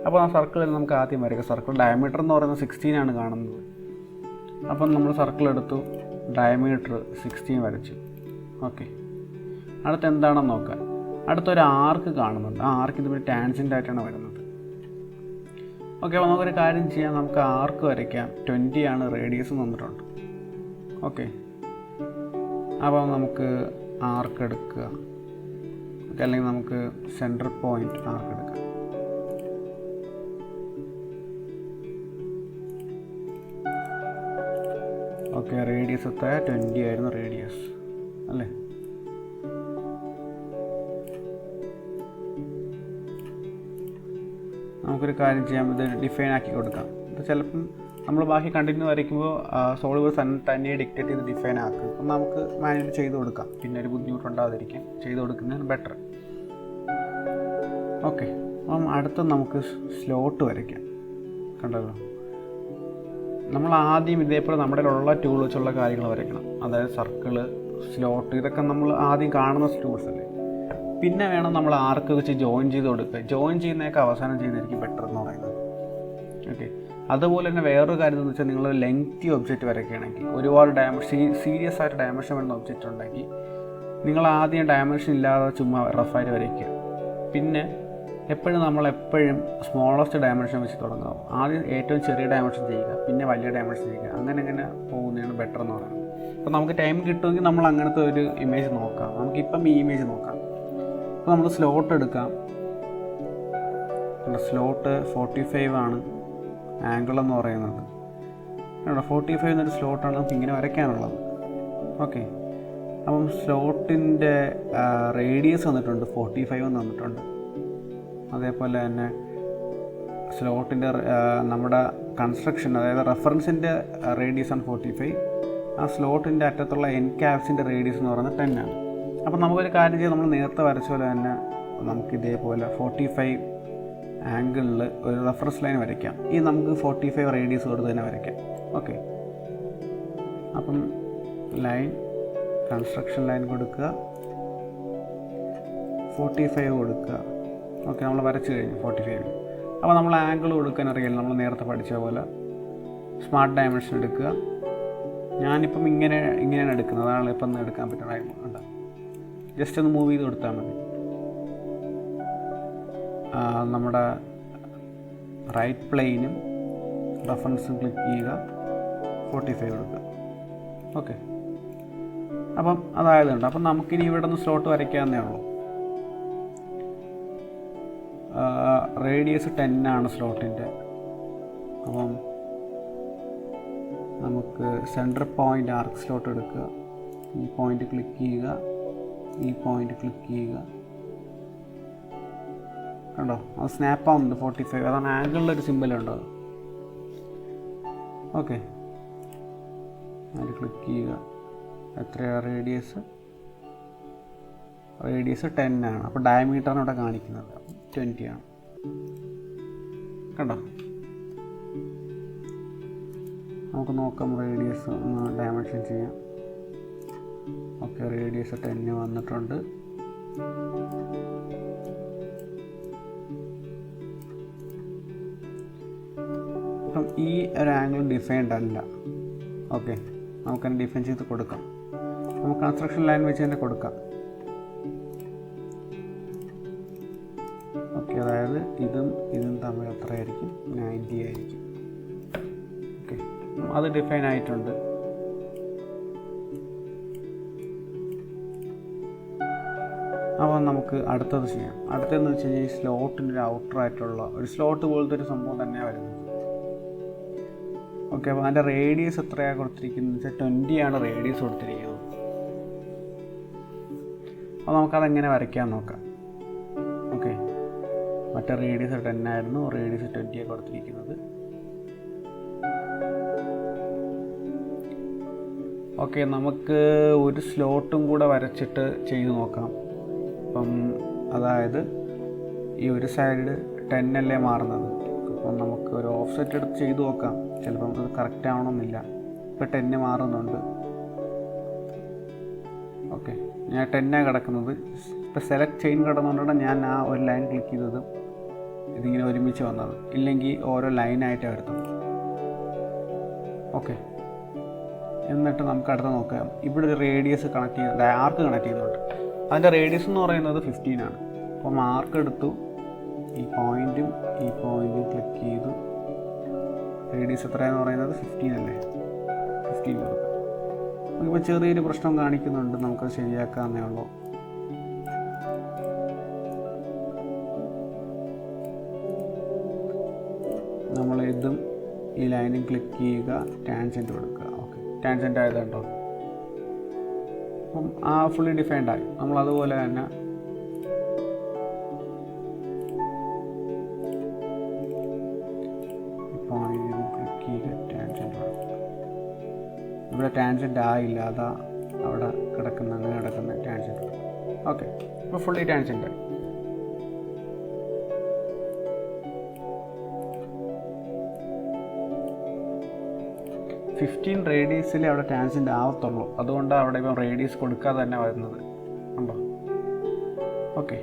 അപ്പോൾ ആ സർക്കിളിൽ നമുക്ക് ആദ്യം വരയ്ക്കുക. സർക്കിൾ ഡയമീറ്റർ എന്ന് പറയുന്നത് 16 ആണ് കാണുന്നത്. അപ്പം നമ്മൾ സർക്കിൾ എടുത്തു, ഡയമീറ്റർ 16 വരച്ചു. ഓക്കെ, അടുത്ത് എന്താണെന്ന് നോക്കാം. അടുത്തൊരു ആർക്ക് കാണുന്നുണ്ട്. ആ ആർക്ക് ഇതുപോലെ ടാൻജൻ്റ് ആയിട്ടാണ് വരുന്നത്. ഓക്കെ, അപ്പോൾ നമുക്കൊരു കാര്യം ചെയ്യാം, നമുക്ക് ആർക്ക് വരയ്ക്കാം. 20 ആണ് റേഡിയസ് തന്നിട്ടുണ്ട്. ഓക്കെ, അപ്പോൾ നമുക്ക് ആർക്ക് എടുക്കുക. അല്ലെങ്കിൽ നമുക്ക് സെൻറ്റർ പോയിൻ്റ് ആർക്ക് എടുക്കാം. ഓക്കെ, റേഡിയസ് എത്ര? 20 ആയിരുന്നു റേഡിയസ് അല്ലേ. നമുക്കൊരു കാര്യം ചെയ്യാം, ഇത് ഡിഫൈൻ ആക്കി കൊടുക്കാം. ഇത് ചിലപ്പം നമ്മൾ ബാക്കി കണ്ടിന്യൂ വരയ്ക്കുമ്പോൾ സോൾവേഴ്സ് തന്നെ ഡിക്റ്റേറ്റ് ചെയ്ത് ഡിഫൈൻ ആക്കും. അപ്പം നമുക്ക് മാനുവലി ചെയ്ത് കൊടുക്കാം, പിന്നെ ഒരു ബുദ്ധിമുട്ടുണ്ടാകാതിരിക്കും, ചെയ്ത് കൊടുക്കുന്നതാണ് ബെറ്റർ. ഓക്കെ, അപ്പം അടുത്ത നമുക്ക് സ്ലോട്ട് വരയ്ക്കാം. കണ്ടല്ലോ, നമ്മൾ ആദ്യം ഇതേപോലെ നമ്മുടെ ഉള്ള ടൂൾ വെച്ചുള്ള കാര്യങ്ങൾ വരയ്ക്കണം. അതായത് സർക്കിള്, സ്ലോട്ട്, ഇതൊക്കെ നമ്മൾ ആദ്യം കാണുന്ന ടൂൾസ് അല്ലേ. പിന്നെ വേണം നമ്മൾ ആർക്ക് വെച്ച് ജോയിൻ ചെയ്ത് കൊടുക്കുക. ജോയിൻ ചെയ്യുന്നതൊക്കെ അവസാനം ചെയ്യുന്നതായിരിക്കും ബെറ്റർ എന്ന് പറയുന്നത്. ഓക്കെ, അതുപോലെ തന്നെ വേറൊരു കാര്യം എന്ന് വെച്ചാൽ നിങ്ങൾ ലെങ്തി ഒബ്ജക്റ്റ് വരയ്ക്കുകയാണെങ്കിൽ, ഒരുപാട് സീരിയസ് ആയിട്ട് ഡയമെൻഷൻ വരുന്ന ഒബ്ജക്റ്റ് ഉണ്ടെങ്കിൽ നിങ്ങൾ ആദ്യം ഡയമെൻഷൻ ഇല്ലാതെ ചുമ്മാ റഫായിട്ട് വരയ്ക്കുക. പിന്നെ നമ്മളെപ്പോഴും സ്മോളസ്റ്റ് ഡയമെൻഷൻ വെച്ച് തുടങ്ങുക. ആദ്യം ഏറ്റവും ചെറിയ ഡയമെൻഷൻ ചെയ്യുക, പിന്നെ വലിയ ഡയമെൻഷൻ ചെയ്യുക. അങ്ങനെ പോകുന്നതാണ് ബെറ്റർ എന്ന് പറയുന്നത്. അപ്പോൾ നമുക്ക് ടൈം കിട്ടുമെങ്കിൽ നമ്മൾ അങ്ങനത്തെ ഒരു ഇമേജ് നോക്കാം. നമുക്കിപ്പം ഈ ഇമേജ് നോക്കാം. അപ്പോൾ നമ്മൾ സ്ലോട്ട് എടുക്കാം. സ്ലോട്ട് 45 ആണ് ആംഗിൾ എന്ന് പറയുന്നത്. 45 എന്നൊരു സ്ലോട്ടാണ് നമുക്ക് ഇങ്ങനെ വരയ്ക്കാനുള്ളത്. ഓക്കെ, അപ്പം സ്ലോട്ടിൻ്റെ റേഡിയസ് വന്നിട്ടുണ്ട് 45 എന്ന് വന്നിട്ടുണ്ട്. അതേപോലെ തന്നെ സ്ലോട്ടിൻ്റെ നമ്മുടെ കൺസ്ട്രക്ഷൻ, അതായത് റെഫറൻസിൻ്റെ റേഡിയസ് ആണ് 45. ആ സ്ലോട്ടിൻ്റെ അറ്റത്തുള്ള എൻ ക്യാപ്സിൻ്റെ റേഡിയസ് എന്ന് പറയുന്നത് 10 ആണ്. അപ്പം നമുക്കൊരു കാര്യം ചെയ്യാം, നമ്മൾ നേരത്തെ വരച്ച പോലെ തന്നെ നമുക്ക് ഇതേപോലെ 45 ആംഗിളിൽ ഒരു റെഫറൻസ് ലൈൻ വരയ്ക്കാം. ഈ നമുക്ക് 45 റേഡിയസ് കൊടുത്ത് തന്നെ വരയ്ക്കാം. ഓക്കെ, അപ്പം ലൈൻ, കൺസ്ട്രക്ഷൻ ലൈൻ കൊടുക്കുക, 45 കൊടുക്കുക. ഓക്കെ, നമ്മൾ വരച്ച് കഴിഞ്ഞു 45. അപ്പോൾ നമ്മൾ ആംഗിൾ കൊടുക്കാൻ അറിയില്ല, നമ്മൾ നേരത്തെ പഠിച്ച പോലെ സ്മാർട്ട് ഡയമെൻഷൻ എടുക്കുക. ഞാനിപ്പം ഇങ്ങനെയാണ് എടുക്കുന്നത്, അതാണ് ഇപ്പം എടുക്കാൻ പറ്റുന്ന ടൈം. ഉണ്ട്, ജസ്റ്റ് ഒന്ന് മൂവ് ചെയ്ത് കൊടുത്താൽ മതി. നമ്മുടെ റൈറ്റ് പ്ലെയിനും റെഫറൻസും ക്ലിക്ക് ചെയ്യുക, 45 കൊടുക്കുക. ഓക്കെ, അപ്പം അതായതുണ്ട്. അപ്പം നമുക്കിനി ഇവിടെ നിന്ന് സ്ലോട്ട് വരയ്ക്കാവുന്നേ ഉള്ളൂ. റേഡിയസ് 10 ആണ് സ്ലോട്ടിൻ്റെ. അപ്പം നമുക്ക് സെൻറ്റർ പോയിൻ്റ് ആർക്ക് സ്ലോട്ട് എടുക്കുക, ഈ പോയിൻ്റ് ക്ലിക്ക് ചെയ്യുക, ഈ പോയിൻ്റ് ക്ലിക്ക് ചെയ്യുക. കണ്ടോ, അത് സ്നാപ്പ് ആവുന്നുണ്ട് 45. അതാണ് ആംഗിളിലൊരു സിമ്പിളുണ്ട്. ഓക്കെ, അതിൽ ക്ലിക്ക് ചെയ്യുക. എത്രയാണ് റേഡിയസ്? റേഡിയസ് 10 ആണ്. അപ്പോൾ ഡയമീറ്ററാണ് ഇവിടെ കാണിക്കുന്നത്, 20 ആണ്. കണ്ടോ, നമുക്ക് നോക്കാം. റേഡിയസ് ഒന്ന് ഡയമെൻഷൻ ചെയ്യാം. ഓക്കെ, റേഡിയസ് 10 വന്നിട്ടുണ്ട്. അപ്പം ഈ ഒരു ആംഗിൾ ഡിഫൈൻഡ് അല്ല. ഓക്കെ, നമുക്കതിനെ ഡിഫൈൻ ചെയ്ത് കൊടുക്കാം. നമുക്ക് കൺസ്ട്രക്ഷൻ ലൈൻ വെച്ച് തന്നെ കൊടുക്കാം. ഓക്കെ, അതായത് ഇതും തമ്മിൽ എത്രയായിരിക്കും? 90 ആയിരിക്കും. ഓക്കെ, അത് ഡിഫൈൻ ആയിട്ടുണ്ട്. അപ്പോൾ നമുക്ക് അടുത്തത് ചെയ്യാം. അടുത്തതെന്ന് വെച്ച് കഴിഞ്ഞാൽ ഈ സ്ലോട്ടിൻ്റെ ഒരു ഔട്ടറായിട്ടുള്ള ഒരു സ്ലോട്ട് പോലത്തെ ഒരു സംഭവം തന്നെയാണ് വരുന്നത്. ഓക്കെ, അപ്പോൾ അതിൻ്റെ റേഡിയസ് എത്രയാണ് കൊടുത്തിരിക്കുന്നത് വെച്ചാൽ 20 ആണ് റേഡിയസ് കൊടുത്തിരിക്കുന്നത്. അപ്പോൾ നമുക്കതെങ്ങനെ വരയ്ക്കാൻ നോക്കാം. ഓക്കെ, മറ്റേ റേഡിയസ് 10 ആയിരുന്നു, റേഡിയസ് 20 കൊടുത്തിരിക്കുന്നത്. ഓക്കെ, നമുക്ക് ഒരു സ്ലോട്ടും കൂടെ വരച്ചിട്ട് ചെയ്ത് നോക്കാം. അപ്പം അതായത് ഈ ഒരു സൈഡ് 10 അല്ലേ മാറുന്നത്. അപ്പം നമുക്ക് ഒരു ഓഫ് സെറ്റ് എടുത്ത് ചെയ്ത് നോക്കാം. ചിലപ്പം അത് കറക്റ്റ് ആവണമെന്നില്ല. ഇപ്പം 10 മാറുന്നുണ്ട്. ഓക്കെ, ഞാൻ 10 കിടക്കുന്നത്. ഇപ്പം സെലക്ട് ചെയിൻ കിടന്നുകൊണ്ടാണ് ഞാൻ ആ ഒരു ലൈൻ ക്ലിക്ക് ചെയ്തത് ഇതിങ്ങനെ ഒരുമിച്ച് വന്നത്. ഇല്ലെങ്കിൽ ഓരോ ലൈനായിട്ടാണ് എടുത്തത്. ഓക്കെ, എന്നിട്ട് നമുക്ക് അടുത്ത് നോക്കാം. ഇവിടെ ഒരു റേഡിയസ് കണക്ട് ചെയ്യുന്നത്, ആർക്ക് കണക്ട് ചെയ്യുന്നുണ്ട്. അതിൻ്റെ റേഡിയസ് എന്ന് പറയുന്നത് 15 ആണ്. അപ്പോൾ മാർക്ക് എടുത്തു, ഈ പോയിൻറ്റും ക്ലിക്ക് ചെയ്തു. റേഡിയസ് എത്രയാണെന്ന് പറയുന്നത് 15 അല്ലേ, 15 കൊടുക്കുക. നമുക്കിപ്പോൾ ചെറിയൊരു പ്രശ്നം കാണിക്കുന്നുണ്ട്, നമുക്കത് ശരിയാക്കാമെന്നേ ഉള്ളൂ. നമ്മൾ ഇതും ഈ ലൈനും ക്ലിക്ക് ചെയ്യുക, ടാൻജൻറ്റ് കൊടുക്കുക. ഓക്കെ, ടാൻജൻറ്റ് ആയതുണ്ടോ? അപ്പം ആ ഫുള്ളി ഡിഫൈൻഡ് ആയി. നമ്മൾ അതുപോലെ തന്നെ ക്ലിക്ക് ചെയ്യുക, ടാൻജൻറ്റ് കൊടുക്കുക. ഇവിടെ ടാൻജൻറ്റ് ആയില്ല, അതാ അവിടെ അങ്ങനെ കിടക്കുന്ന ടാൻജൻറ്റ് കൊടുക്കുക. ഓക്കെ, ഇപ്പോൾ ഫുള്ളി ടാൻജൻറ്റ് ആയി. റേഡിയസിൽ അവിടെ ടാൻജൻറ്റ് ആവത്തുള്ളൂ. അതുകൊണ്ടാണ് അവിടെ ഇപ്പം റേഡിയസ് കൊടുക്കാതെ തന്നെ വരുന്നത്. ഉണ്ടോ? ഓക്കെ,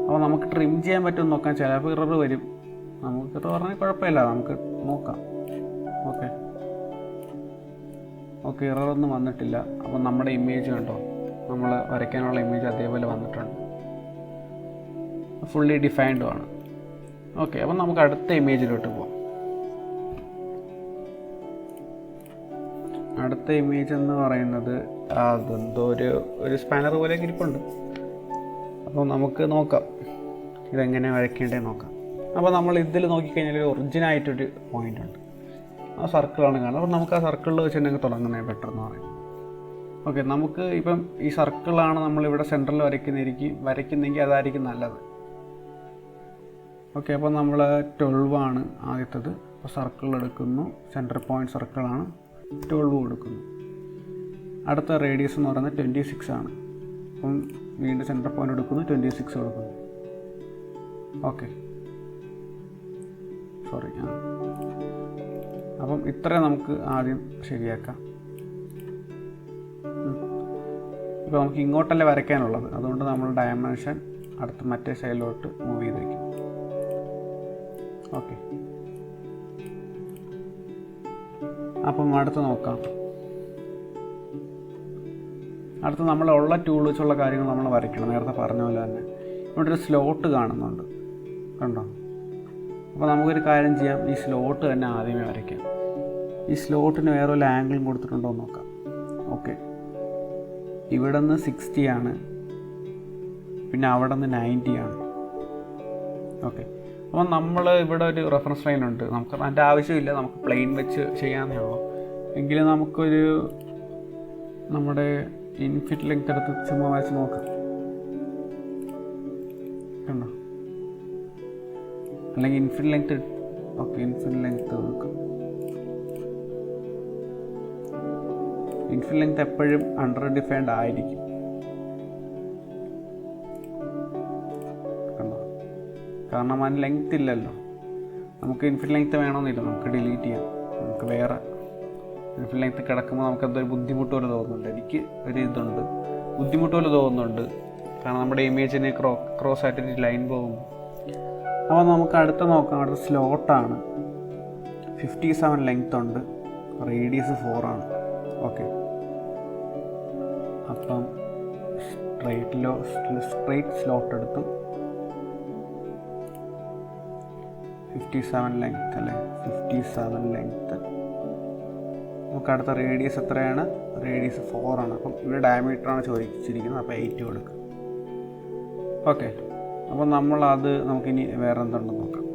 അപ്പോൾ നമുക്ക് ട്രിം ചെയ്യാൻ പറ്റുമെന്ന് നോക്കാം. ചിലപ്പോൾ ഇറർ വരും. നമുക്ക് ഇറർ പറഞ്ഞാൽ കുഴപ്പമില്ല, നമുക്ക് നോക്കാം. ഓക്കെ, ഇററൊന്നും വന്നിട്ടില്ല. അപ്പം നമ്മുടെ ഇമേജ് കണ്ടോ, നമ്മൾ വരയ്ക്കാനുള്ള ഇമേജ് അതേപോലെ വന്നിട്ടുണ്ട്. ഫുള്ളി ഡിഫൈൻഡുമാണ്. ഓക്കെ, അപ്പം നമുക്ക് അടുത്ത ഇമേജിലോട്ട് പോകാം. അടുത്ത ഇമേജ് എന്ന് പറയുന്നത് അതെന്തോ ഒരു സ്പാനർ പോലെ ഇരിപ്പുണ്ട്. അപ്പോൾ നമുക്ക് നോക്കാം ഇതെങ്ങനെ വരയ്ക്കേണ്ടത് നോക്കാം. അപ്പോൾ നമ്മൾ ഇതിൽ നോക്കിക്കഴിഞ്ഞാൽ ഒരു ഒറിജിനായിട്ടൊരു പോയിൻ്റ് ഉണ്ട്, ആ സർക്കിളാണ് കാണുന്നത്. അപ്പോൾ നമുക്ക് ആ സർക്കിളിൽ വെച്ചിട്ടുണ്ടെങ്കിൽ തുടങ്ങുന്നത് ബെറ്റർ എന്ന് പറയും. ഓക്കെ, നമുക്ക് ഇപ്പം ഈ സർക്കിളാണ് നമ്മളിവിടെ സെൻറ്ററിൽ വരയ്ക്കുന്നെങ്കിൽ അതായിരിക്കും നല്ലത്. ഓക്കെ, അപ്പോൾ നമ്മൾ 12 ആണ് ആദ്യത്തത്. അപ്പോൾ സർക്കിൾ എടുക്കുന്നു, സെൻറ്റർ പോയിൻറ്റ് സർക്കിളാണ്, 12 കൊടുക്കുന്നു. അടുത്ത റേഡിയസ് എന്ന് പറയുന്നത് 26 ആണ്. അപ്പം വീണ്ടും സെൻറ്റർ പോയിൻ്റ് എടുക്കുന്നു, 26 കൊടുക്കുന്നു. Okay, sorry. അപ്പം ഇത്രയും നമുക്ക് ആദ്യം ശരിയാക്കാം. ഇപ്പോൾ നമുക്ക് ഇങ്ങോട്ടല്ലേ വരയ്ക്കാനുള്ളത്, അതുകൊണ്ട് നമ്മൾ ഡയമെൻഷൻ അടുത്ത് മറ്റേ സൈഡിലോട്ട് മൂവ് ചെയ്ത് വയ്ക്കും. ഓക്കെ, അപ്പം അടുത്ത് നോക്കാം. അടുത്ത് നമ്മളുള്ള ടൂൾ വെച്ചുള്ള കാര്യങ്ങൾ നമ്മൾ വരയ്ക്കണം. നേരത്തെ പറഞ്ഞ പോലെ തന്നെ ഇവിടെ ഒരു സ്ലോട്ട് കാണുന്നുണ്ട്, കണ്ടോ? അപ്പോൾ നമുക്കൊരു കാര്യം ചെയ്യാം, ഈ സ്ലോട്ട് തന്നെ ആദ്യമേ വരയ്ക്കാം. ഈ സ്ലോട്ടിന് വേറെ വല്ല ആംഗിളും കൊടുത്തിട്ടുണ്ടോ എന്ന് നോക്കാം. ഓക്കെ, ഇവിടെ നിന്ന് 60 ആണ്, പിന്നെ അവിടെ നിന്ന് 90 ആണ്. ഓക്കെ, അപ്പോൾ നമ്മൾ ഇവിടെ ഒരു റെഫറൻസ് ലൈൻ ഉണ്ട്, നമുക്ക് അതിൻ്റെ ആവശ്യമില്ല, നമുക്ക് പ്ലെയിൻ വെച്ച് ചെയ്യാമെന്നേ ഉള്ളൂ. എങ്കിലും നമുക്കൊരു നമ്മുടെ ഇൻഫിനിറ്റ് ലെങ്ത് എടുത്ത് ചുമ്മാ വരച്ച് നോക്കാം, കണ്ടോ? അല്ലെങ്കിൽ infinite length. Okay, infinite length നോക്കാം. ഇൻഫിനിറ്റ് ലെങ്ത് എപ്പോഴും അണ്ടർ ഡിഫൈൻഡ് ആയിരിക്കും, കണ്ടോ? കാരണം അതിന് ലെങ്ത് ഇല്ലല്ലോ. നമുക്ക് ഇൻഫിനിറ്റ് ലെങ്ത് വേണമെന്നില്ല, നമുക്ക് ഡിലീറ്റ് ചെയ്യാം. നമുക്ക് വേറെ ഇൻഫിനിറ്റ് ലെങ്ത് കിടക്കുമ്പോൾ നമുക്കതൊരു ബുദ്ധിമുട്ട് പോലെ തോന്നുന്നുണ്ട്. എനിക്ക് ഒരു ഇതുണ്ട്, ബുദ്ധിമുട്ട് പോലെ തോന്നുന്നുണ്ട്, കാരണം നമ്മുടെ ഇമേജിനെ ക്രോസ് ആയിട്ടൊരു ലൈൻ പോകുമ്പോൾ. അപ്പോൾ നമുക്ക് അടുത്ത നോക്കാം. അടുത്ത സ്ലോട്ടാണ്. 57 ലെങ്ത് ഉണ്ട്, റേഡിയസ് 4 ആണ്. ഓക്കെ, അപ്പം സ്ട്രെയിറ്റ് സ്ലോട്ട് എടുത്തു. 57 ലെങ്ത് അല്ലേ, 57 ലെങ്ത്. നമുക്ക് അടുത്ത റേഡിയസ് എത്രയാണ്? റേഡിയസ് 4 ആണ്. അപ്പം ഇവിടെ ഡയമീറ്ററാണ് ചോദിച്ചിരിക്കുന്നത്, അപ്പോൾ 8 കൊടുക്കുക. ഓക്കെ, അപ്പം നമുക്കിനി വേറെ എന്തുണ്ടെന്ന് നോക്കാം.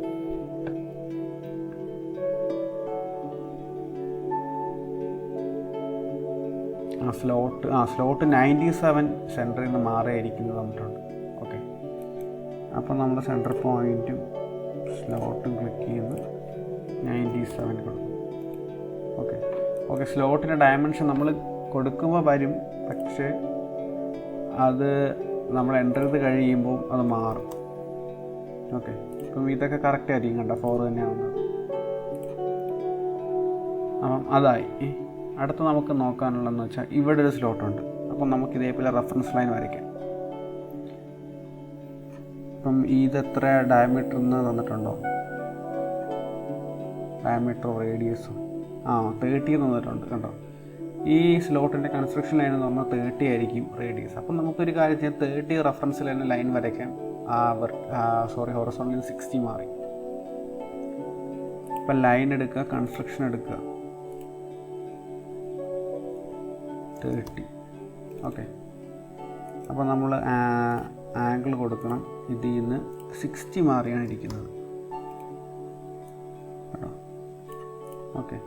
സ്ലോട്ട് 97 സെൻറ്ററിൽ നിന്ന് മാറിയിരിക്കുന്നത് തന്നിട്ടുണ്ട്. ഓക്കെ, അപ്പം നമ്മൾ സെൻറ്റർ പോയിൻറ്റും സ്ലോട്ടും ക്ലിക്ക് ചെയ്യുന്നു, 97 കൊടുക്കും. ഓക്കെ, സ്ലോട്ടിൻ്റെ ഡയമെൻഷൻ നമ്മൾ കൊടുക്കുമ്പോൾ വരും, പക്ഷേ അത് നമ്മൾ എൻ്റർ ചെയ്ത് കഴിയുമ്പോൾ അത് മാറും. ഓക്കെ, അപ്പം ഇതൊക്കെ കറക്റ്റ് ആയിരിക്കും, കണ്ട 4 തന്നെയാണ്. അപ്പം അതായി. അടുത്ത് നമുക്ക് നോക്കാനുള്ളതെന്ന് വെച്ചാൽ ഇവിടെ ഒരു സ്ലോട്ടുണ്ട്. അപ്പം നമുക്ക് ഇതേപോലെ റെഫറൻസ് ലൈൻ വരയ്ക്കാം. അപ്പം ഇതെത്ര ഡയമീറ്റർ എന്ന് തന്നിട്ടുണ്ടോ? ഡയമീറ്ററോ റേഡിയസോ? 30 തന്നിട്ടുണ്ട്, കണ്ടോ? ഈ സ്ലോട്ടിൻ്റെ കൺസ്ട്രക്ഷൻ ലൈൻ എന്ന് പറഞ്ഞാൽ 30 ആയിരിക്കും റേഡിയസ്. അപ്പം നമുക്കൊരു കാര്യം ചെയ്യാം, 30 റെഫറൻസ് ലൈൻ വരയ്ക്കാം. ഹൊറിസോണ്ടലിൽ 60 മാറി. അപ്പം ലൈൻ എടുക്കുക, കൺസ്ട്രക്ഷൻ എടുക്കുക, 30. ഓക്കെ, അപ്പോൾ നമ്മൾ ആംഗിൾ കൊടുക്കണം. ഇതിൽ നിന്ന് 60 മാറിയാണ് ഇരിക്കുന്നത്, കേട്ടോ? ഓക്കെ,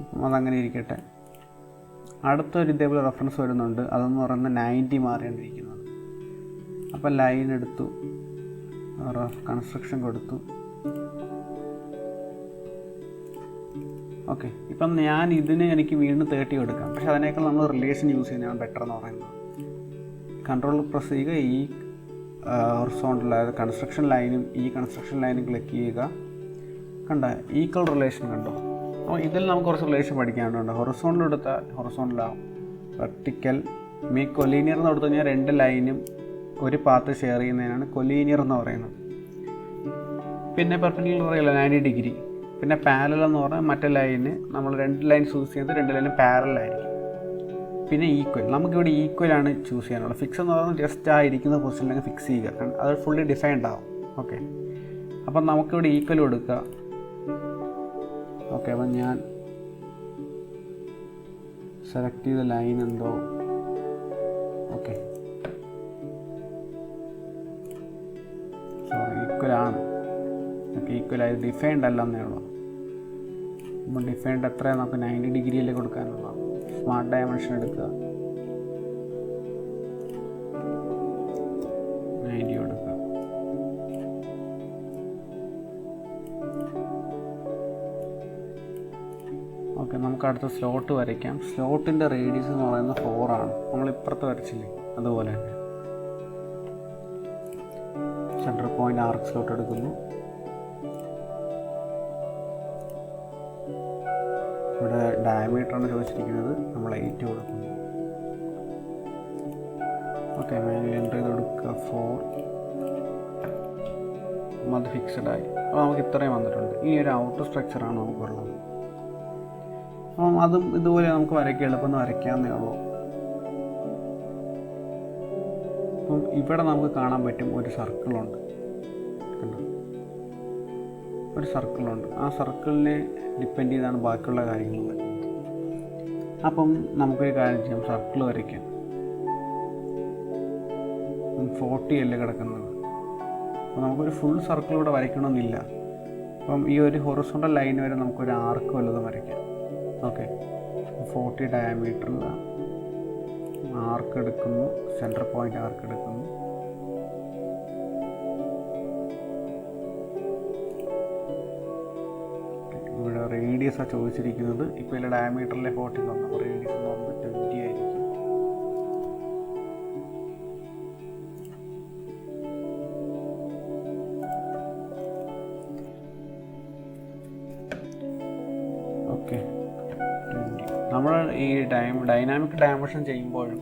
അപ്പം അതങ്ങനെ ഇരിക്കട്ടെ. അടുത്തൊരു ഇതേപോലെ റെഫറൻസ് വരുന്നുണ്ട്, അതെന്ന് പറയുന്നത് 90 മാറിയാണ് ഇരിക്കുന്നത്. അപ്പം ലൈൻ എടുത്തു, കൺസ്ട്രക്ഷൻ കൊടുത്തു. ഓക്കെ, ഇപ്പം എനിക്ക് വീണ്ടും 30 കൊടുക്കാം, പക്ഷേ അതിനേക്കാൾ നമ്മൾ റിലേഷൻ യൂസ് ചെയ്യുന്നതാണ് ബെറ്റർ എന്ന് പറയുന്നത്. കൺട്രോൾ പ്രസ് ചെയ്യുക, ഈ ഹൊറിസോണ്ടൽ അതായത് കൺസ്ട്രക്ഷൻ ലൈനും ഈ കൺസ്ട്രക്ഷൻ ലൈനും ക്ലിക്ക് ചെയ്യുക. കണ്ട ഈക്വൽ റിലേഷൻ കണ്ടോ? അപ്പോൾ ഇതിൽ നമുക്ക് കുറച്ച് റിലേഷൻ പഠിക്കാനുണ്ട്. ഹൊറിസോണ്ടൽ എടുത്താൽ ഹൊറിസോണ്ടലാവും, വെർട്ടിക്കൽ കൊലീനിയർ എന്ന് കൊടുത്തു കഴിഞ്ഞാൽ 2 ലൈനും ഒരു പാത്ത് ഷെയർ ചെയ്യുന്നതിനാണ് കൊലീനിയർ എന്ന് പറയുന്നത്. പിന്നെ പെർപെൻഡിക്കുലർ അറിയില്ല 90 ഡിഗ്രി. പിന്നെ പാരലൽ എന്ന് പറഞ്ഞാൽ മറ്റേ ലൈന് നമ്മൾ 2 ലൈൻ ചൂസ് ചെയ്യുന്നത് 2 ലൈനും പാരലായിരിക്കും. പിന്നെ ഈക്വൽ, നമുക്കിവിടെ ഈക്വലാണ് ചൂസ് ചെയ്യാനുള്ളത്. ഫിക്സ് എന്ന് പറഞ്ഞാൽ ജസ്റ്റ് ആ ഇരിക്കുന്ന പൊസിഷനിലേക്ക് ഫിക്സ് ചെയ്യുക, അത് ഫുള്ളി ഡിഫൈൻഡ് ആവും. ഓക്കെ, അപ്പം നമുക്കിവിടെ ഈക്വൽ കൊടുക്കുക. ഓക്കെ, അപ്പം ഞാൻ സെലക്ട് ചെയ്ത ലൈൻ എന്തോ. ഓക്കെ, സോറി, കുഴപ്പമില്ല, ഇത് ഡിഫൈൻഡ് അല്ലെന്നേ ഉള്ളൂ. അപ്പം ഡിഫൈൻഡ് എത്രയാണ് നമുക്ക് 90 ഡിഗ്രിയിൽ കൊടുക്കാനുള്ള. സ്മാർട്ട് ഡയമെൻഷൻ എടുക്കുക, 90 കൊടുക്കുക. ഓക്കെ, നമുക്ക് അടുത്ത സ്ലോട്ട് വരയ്ക്കാം. സ്ലോട്ടിൻ്റെ റേഡിയസ് എന്ന് പറയുന്നത് 4 ആണ്. നമ്മൾ ഇപ്പുറത്ത് വരച്ചില്ലേ അതുപോലെ തന്നെ. സെൻറ്റർ പോയിൻ്റ് ആർക്ക് സ്ലോട്ട് എടുക്കുന്നു. ഇവിടെ ഡയമീറ്ററാണ് ചോദിച്ചിരിക്കുന്നത്, നമ്മൾ 8 കൊടുക്കുന്നു. ഓക്കെ, മാനുവൽ എൻ്റർ ചെയ്ത് കൊടുക്കുക 4. അത് ഫിക്സഡായി. അപ്പോൾ നമുക്ക് ഇത്രയും വന്നിട്ടുണ്ട്. ഇനി ഒരു ഔട്ടർ സ്ട്രക്ചറാണ് നമുക്കുള്ളത്. അപ്പം അതും ഇതുപോലെ നമുക്ക് വരയ്ക്കുക, എളുപ്പം വരയ്ക്കാവുന്നേ ഉള്ളൂ. അപ്പം ഇവിടെ നമുക്ക് കാണാൻ പറ്റും ഒരു സർക്കിളുണ്ട്, കണ്ടോ? ഒരു സർക്കിളുണ്ട്. ആ സർക്കിളിനെ ഡിപ്പെൻഡ് ചെയ്താണ് ബാക്കിയുള്ള കാര്യങ്ങൾ വരുന്നത്. അപ്പം നമുക്കൊരു കാര്യം ചെയ്യാം, സർക്കിൾ വരയ്ക്കാം. 40 അല്ലേ കിടക്കുന്നത്. അപ്പോൾ നമുക്കൊരു ഫുൾ സർക്കിൾ ഇവിടെ വരയ്ക്കണമെന്നില്ല. അപ്പം ഈ ഒരു ഹൊറിസോണ്ടൽ ലൈൻ വരെ നമുക്കൊരു ആർക്ക് വല്ലതും വരയ്ക്കാം. ഓക്കെ, 40 ഡയമീറ്ററിൽ ആർക്ക് എടുക്കുന്നു, സെൻറ്റർ പോയിൻ്റ് ആർക്ക് എടുക്കുന്നു. ഇവിടെ റേഡിയസാണ് ചോദിച്ചിരിക്കുന്നത്. ഇപ്പോൾ ഇതിൽ ഡയമീറ്ററിലെ 40 തന്നു, റേഡിയസ് എന്ന് പറഞ്ഞാൽ 20 ആയിരിക്കും. ഓക്കെ, 20. നമ്മൾ ഈ ഡൈനാമിക് ഡയമെൻഷൻ ചെയ്യുമ്പോഴും,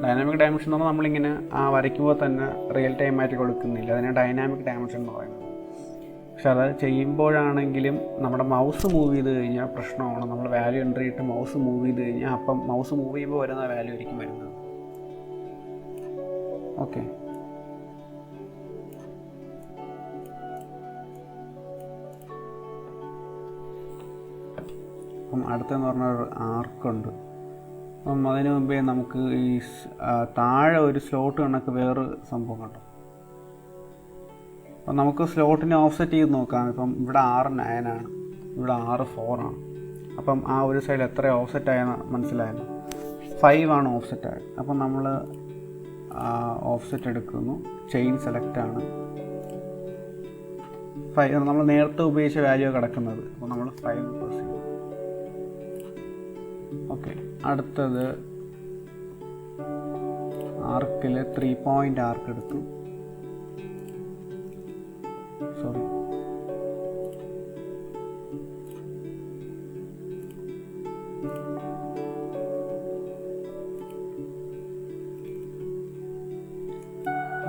ഡൈനാമിക് ഡയമെൻഷൻ എന്ന് പറഞ്ഞാൽ നമ്മളിങ്ങനെ വരയ്ക്കുമ്പോൾ തന്നെ റിയൽ ടൈം ആയിട്ട് കൊടുക്കുന്നില്ല, അതിനെ ഡൈനാമിക് ഡയമെൻഷൻ എന്ന് പറയുന്നത്. പക്ഷെ അത് ചെയ്യുമ്പോഴാണെങ്കിലും നമ്മുടെ മൗസ് മൂവ് ചെയ്ത് കഴിഞ്ഞാൽ പ്രശ്നമാണ്. നമ്മൾ വാല്യൂ എൻ്റർ ചെയ്തിട്ട് മൗസ് മൂവ് ചെയ്ത് കഴിഞ്ഞാൽ അപ്പം മൗസ് മൂവ് ചെയ്യുമ്പോൾ വരുന്ന വാല്യൂ ആയിരിക്കും വരുന്നത്. ഓക്കെ, അപ്പം അടുത്തെന്ന് പറഞ്ഞാൽ ഒരു ആർക്കുണ്ട്. അപ്പം അതിന് മുമ്പേ നമുക്ക് ഈ താഴെ ഒരു സ്ലോട്ട് കണക്ക് വേറൊരു സംഭവം കണ്ടു. അപ്പം നമുക്ക് സ്ലോട്ടിനെ ഓഫ്സെറ്റ് ചെയ്ത് നോക്കാം. ഇപ്പം ഇവിടെ 6 9 ആണ്, ഇവിടെ 6 4 ആണ്. അപ്പം ആ ഒരു സൈഡ് എത്ര ഓഫ്സെറ്റ് ആയെന്ന് മനസ്സിലായല്ലോ. 5 ആണ് ഓഫ്സെറ്റ് ആയത്. അപ്പം നമ്മൾ ഓഫ്സെറ്റ് എടുക്കുന്നു, ചെയിൻ സെലക്ട് ആണ്. 5 നമ്മൾ നേരത്തെ ഉപയോഗിച്ച വാല്യൂ കിടക്കുന്നത്. അപ്പോൾ നമ്മൾ 5 പ്രസ് ചെയ്യും. ഓക്കെ, അടുത്തത് ആർക്കിൽ 3 പോയിൻ്റ് ആർക്ക് എടുത്തു. സോറി,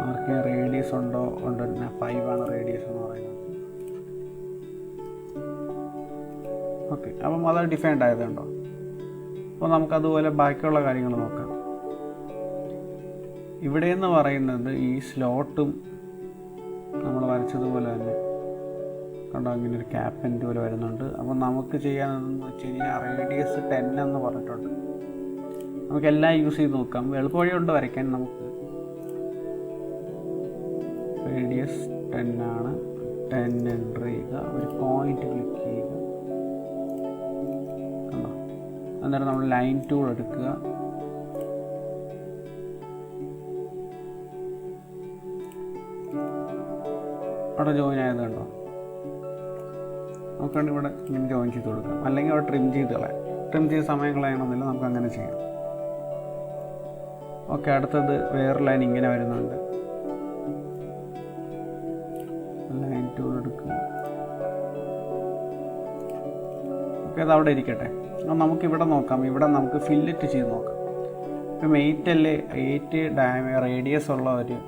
ആർക്കിന് റേഡിയസ് ഉണ്ടോ? ഉണ്ട്, 5 ആണ് റേഡിയസ് എന്ന് പറയുന്നത്. ഓക്കെ, അപ്പം അത് ഡിഫൈൻഡ് ആയതുണ്ടോ? അപ്പോൾ നമുക്കതുപോലെ ബാക്കിയുള്ള കാര്യങ്ങൾ നോക്കാം. ഇവിടെയെന്ന് പറയുന്നത് ഈ സ്ലോട്ടും നമ്മൾ വരച്ചതുപോലെ തന്നെ കണ്ടോ, ഇങ്ങനെ ഒരു ക്യാപ്പിൻ്റെ പോലെ വരുന്നുണ്ട്. അപ്പോൾ നമുക്ക് ചെയ്യാനെന്ന് വെച്ച് കഴിഞ്ഞാൽ റേഡിയസ് 10 എന്ന് പറഞ്ഞിട്ടുണ്ട്. നമുക്ക് എല്ലാം യൂസ് ചെയ്ത് നോക്കാം. എളുപ്പവഴി കൊണ്ട് വരയ്ക്കാൻ നമുക്ക് റേഡിയസ് 10 ആണ്. 10 എൻ്റർ ചെയ്യുക, ഒരു പോയിൻ്റ് ക്ലിക്ക് ചെയ്യുക. കണ്ടോ, അന്നേരം നമ്മൾ ലൈൻ ടൂൾ എടുക്കുക. അവിടെ ജോയിൻ ആയത് കണ്ടോ? നമുക്ക് ഇവിടെ ഇങ്ങനെ ജോയിൻ ചെയ്ത് കൊടുക്കാം, അല്ലെങ്കിൽ അവിടെ ട്രിം ചെയ്ത് കളയാം. ട്രിം ചെയ്ത് സമയം കളയണമെന്നില്ല, നമുക്ക് അങ്ങനെ ചെയ്യാം. ഓക്കെ, അടുത്തത് വേറെ ലൈൻ ഇങ്ങനെ വരുന്നുണ്ട്. ലൈൻ ടൂൾ എടുക്കുക. ഓക്കെ, അത് അവിടെ ഇരിക്കട്ടെ. അപ്പോൾ നമുക്കിവിടെ നോക്കാം. ഇവിടെ നമുക്ക് ഫില്ലറ്റ് ചെയ്ത് നോക്കാം. ഇപ്പം 8 റേഡിയസ് ഉള്ള ഒരു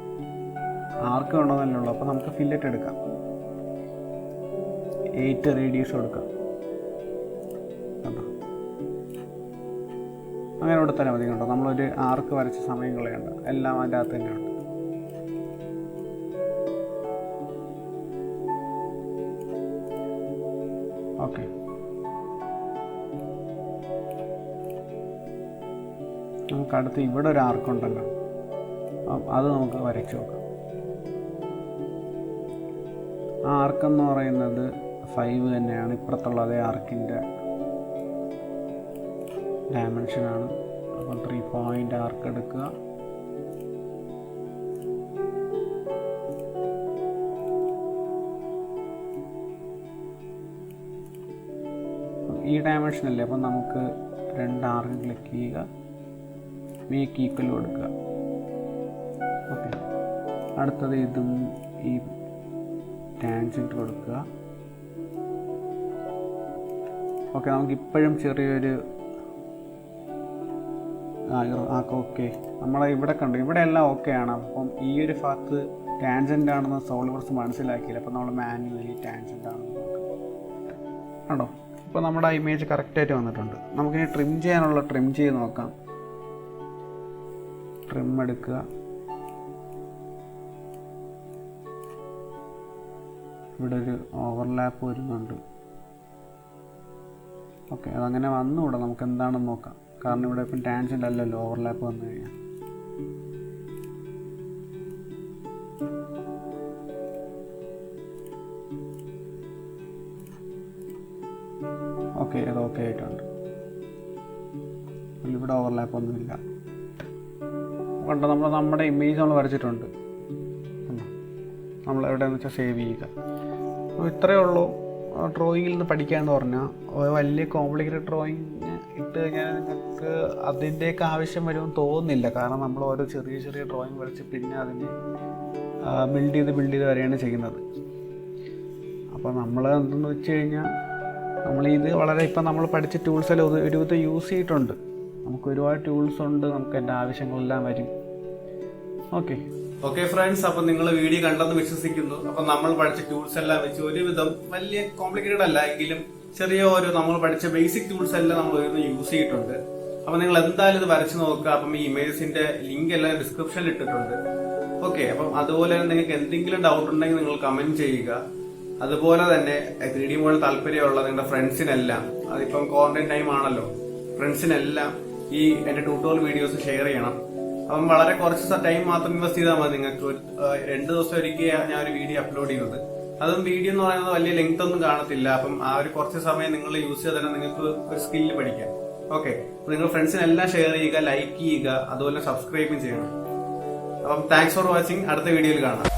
ആർക്ക് വേണമെന്നല്ലേ ഉള്ളൂ. അപ്പോൾ നമുക്ക് ഫില്ലറ്റ് എടുക്കാം. 8 റേഡിയസ് കൊടുക്കാം. കണ്ടോ, അങ്ങനെ കൊടുത്താൽ മതി. കണ്ടോ, നമ്മളൊരു ആർക്ക് വരച്ച സമയം കളയണ്ട, എല്ലാം അതിൻ്റെ അകത്ത് തന്നെ ഉണ്ട്. ഓക്കെ, നമുക്കടുത്ത് ഇവിടെ ഒരു ആർക്കുണ്ടല്ലോ, അത് നമുക്ക് വരച്ച് നോക്കാം. ആ ആർക്കെന്ന് പറയുന്നത് 5 തന്നെയാണ്. ഇപ്പുറത്തുള്ള അതേ ആർക്കിൻ്റെ ഡയമെൻഷനാണ്. അപ്പോൾ 3 പോയിൻ്റ് ആർക്ക് എടുക്കുക. ഈ ഡയമെൻഷൻ അല്ലേ, അപ്പം നമുക്ക് 2 ആർക്ക് ക്ലിക്ക് ചെയ്യുക, മേക്ക് ഈക്വൽ കൊടുക്കുക. ഓക്കെ, അടുത്തത് ഇതും ഈ ടാൻജൻറ്റ് കൊടുക്കുക. ഓക്കെ, നമുക്കിപ്പോഴും ചെറിയൊരു ഓക്കെ നമ്മളെ ഇവിടെ കണ്ടു, ഇവിടെ എല്ലാം ഓക്കെ ആണ്. അപ്പം ഈ ഒരു ഭാഗത്ത് ടാൻജൻ്റ് ആണെന്ന് സോൾവേഴ്സ് മനസ്സിലാക്കിയില്ല. അപ്പം നമ്മൾ മാനുവലി ടാൻജൻ്റ് ആണെന്ന് നോക്കാം. കണ്ടോ, ഇപ്പോൾ നമ്മുടെ ആ ഇമേജ് കറക്റ്റായിട്ട് വന്നിട്ടുണ്ട്. നമുക്കിനി ട്രിം ചെയ്യാനുള്ള ട്രിം ചെയ്ത് നോക്കാം. ട്രിം എടുക്കുക, ഇവിടെ ഒരു ഓവർലാപ്പ് വരുന്നുണ്ട്. ഓക്കെ, അതങ്ങനെ വന്നുകൂടെ, നമുക്ക് എന്താണെന്ന് നോക്കാം. കാരണം ഇവിടെ ഇപ്പം ടാൻജൻ്റ് അല്ലല്ലോ, ഓവർലാപ്പ് വന്നു കഴിഞ്ഞാൽ. ഓക്കെ, അത് ഓക്കെ ആയിട്ടുണ്ട്. ഇവിടെ ഓവർലാപ്പ് ഒന്നുമില്ല. കണ്ടോ, നമ്മുടെ ഇമേജ് നമ്മൾ വരച്ചിട്ടുണ്ട്. നമ്മൾ എവിടെയെന്ന് വെച്ചാൽ സേവ് ചെയ്യുക. അപ്പോൾ ഇത്രയേ ഉള്ളൂ ഡ്രോയിങ്ങിൽ നിന്ന് പഠിക്കാമെന്ന് പറഞ്ഞാൽ. വലിയ കോംപ്ലിക്കേറ്റഡ് ഡ്രോയിങ് ഇട്ട് കഴിഞ്ഞാൽ നിങ്ങൾക്ക് അതിൻ്റെയൊക്കെ ആവശ്യം വരുമെന്ന് തോന്നുന്നില്ല. കാരണം നമ്മൾ ഓരോ ചെറിയ ചെറിയ ഡ്രോയിങ് വരച്ച് പിന്നെ അതിനെ ബിൽഡ് ചെയ്ത് വരെയാണ് ചെയ്യുന്നത്. അപ്പോൾ നമ്മൾ എന്തെന്ന് വെച്ച് കഴിഞ്ഞാൽ നമ്മളിത് വളരെ ഇപ്പം നമ്മൾ പഠിച്ച ടൂൾസെല്ലാം ഒരുവിധം യൂസ് ചെയ്തിട്ടുണ്ട്. നമുക്ക് ഒരുപാട് ടൂൾസ് ഉണ്ട്, നമുക്ക് എൻ്റെ ആവശ്യങ്ങളെല്ലാം വരും. ഓക്കെ ഫ്രണ്ട്സ്, അപ്പൊ നിങ്ങൾ വീഡിയോ കണ്ടെന്ന് വിശ്വസിക്കുന്നു. അപ്പൊ നമ്മൾ പഠിച്ച ടൂൾസ് എല്ലാം വെച്ച് ഒരുവിധം വലിയ കോംപ്ലിക്കേറ്റഡ് അല്ല എങ്കിലും ചെറിയ ഒരു നമ്മൾ പഠിച്ച ബേസിക് ടൂൾസ് എല്ലാം നമ്മൾ യൂസ് ചെയ്തിട്ടുണ്ട്. അപ്പൊ നിങ്ങൾ എന്തായാലും ഇത് വരച്ച് നോക്കുക. അപ്പം ഈ ഇമേജസിന്റെ ലിങ്ക് എല്ലാം ഡിസ്ക്രിപ്ഷനിൽ ഇട്ടിട്ടുണ്ട്. ഓക്കെ, അപ്പം അതുപോലെ നിങ്ങൾക്ക് എന്തെങ്കിലും ഡൗട്ട് ഉണ്ടെങ്കിൽ നിങ്ങൾ കമന്റ് ചെയ്യുക. അതുപോലെ തന്നെ 3D മോഡൽ താല്പര്യമുള്ള നിങ്ങളുടെ ഫ്രണ്ട്സിനെല്ലാം, അതിപ്പം ക്വാറന്റൈൻ ടൈം ആണല്ലോ, ഫ്രണ്ട്സിനെല്ലാം ഈ എന്റെ ട്യൂട്ടോറിയൽ വീഡിയോസ് ഷെയർ ചെയ്യണം. അപ്പം വളരെ കുറച്ച് ടൈം മാത്രം ഇൻവെസ്റ്റ് ചെയ്താൽ മതി. നിങ്ങൾക്ക് 2 ദിവസം ഒരിക്കൽ ഞാൻ ഒരു വീഡിയോ അപ്ലോഡ് ചെയ്യുന്നത്. അതും വീഡിയോ എന്ന് പറയുന്നത് വലിയ ലെങ്ത് ഒന്നും കാണത്തില്ല. അപ്പം ആ ഒരു കുറച്ച് സമയം നിങ്ങൾ യൂസ് ചെയ്ത് തന്നെ നിങ്ങൾക്ക് ഒരു സ്കില്ല് പഠിക്കാം. ഓക്കെ, നിങ്ങൾ ഫ്രണ്ട്സിനെല്ലാം ഷെയർ ചെയ്യുക, ലൈക്ക് ചെയ്യുക, അതുപോലെ സബ്സ്ക്രൈബും ചെയ്യണം. അപ്പം താങ്ക്സ് ഫോർ വാച്ചിങ്. അടുത്ത വീഡിയോയിൽ കാണാം.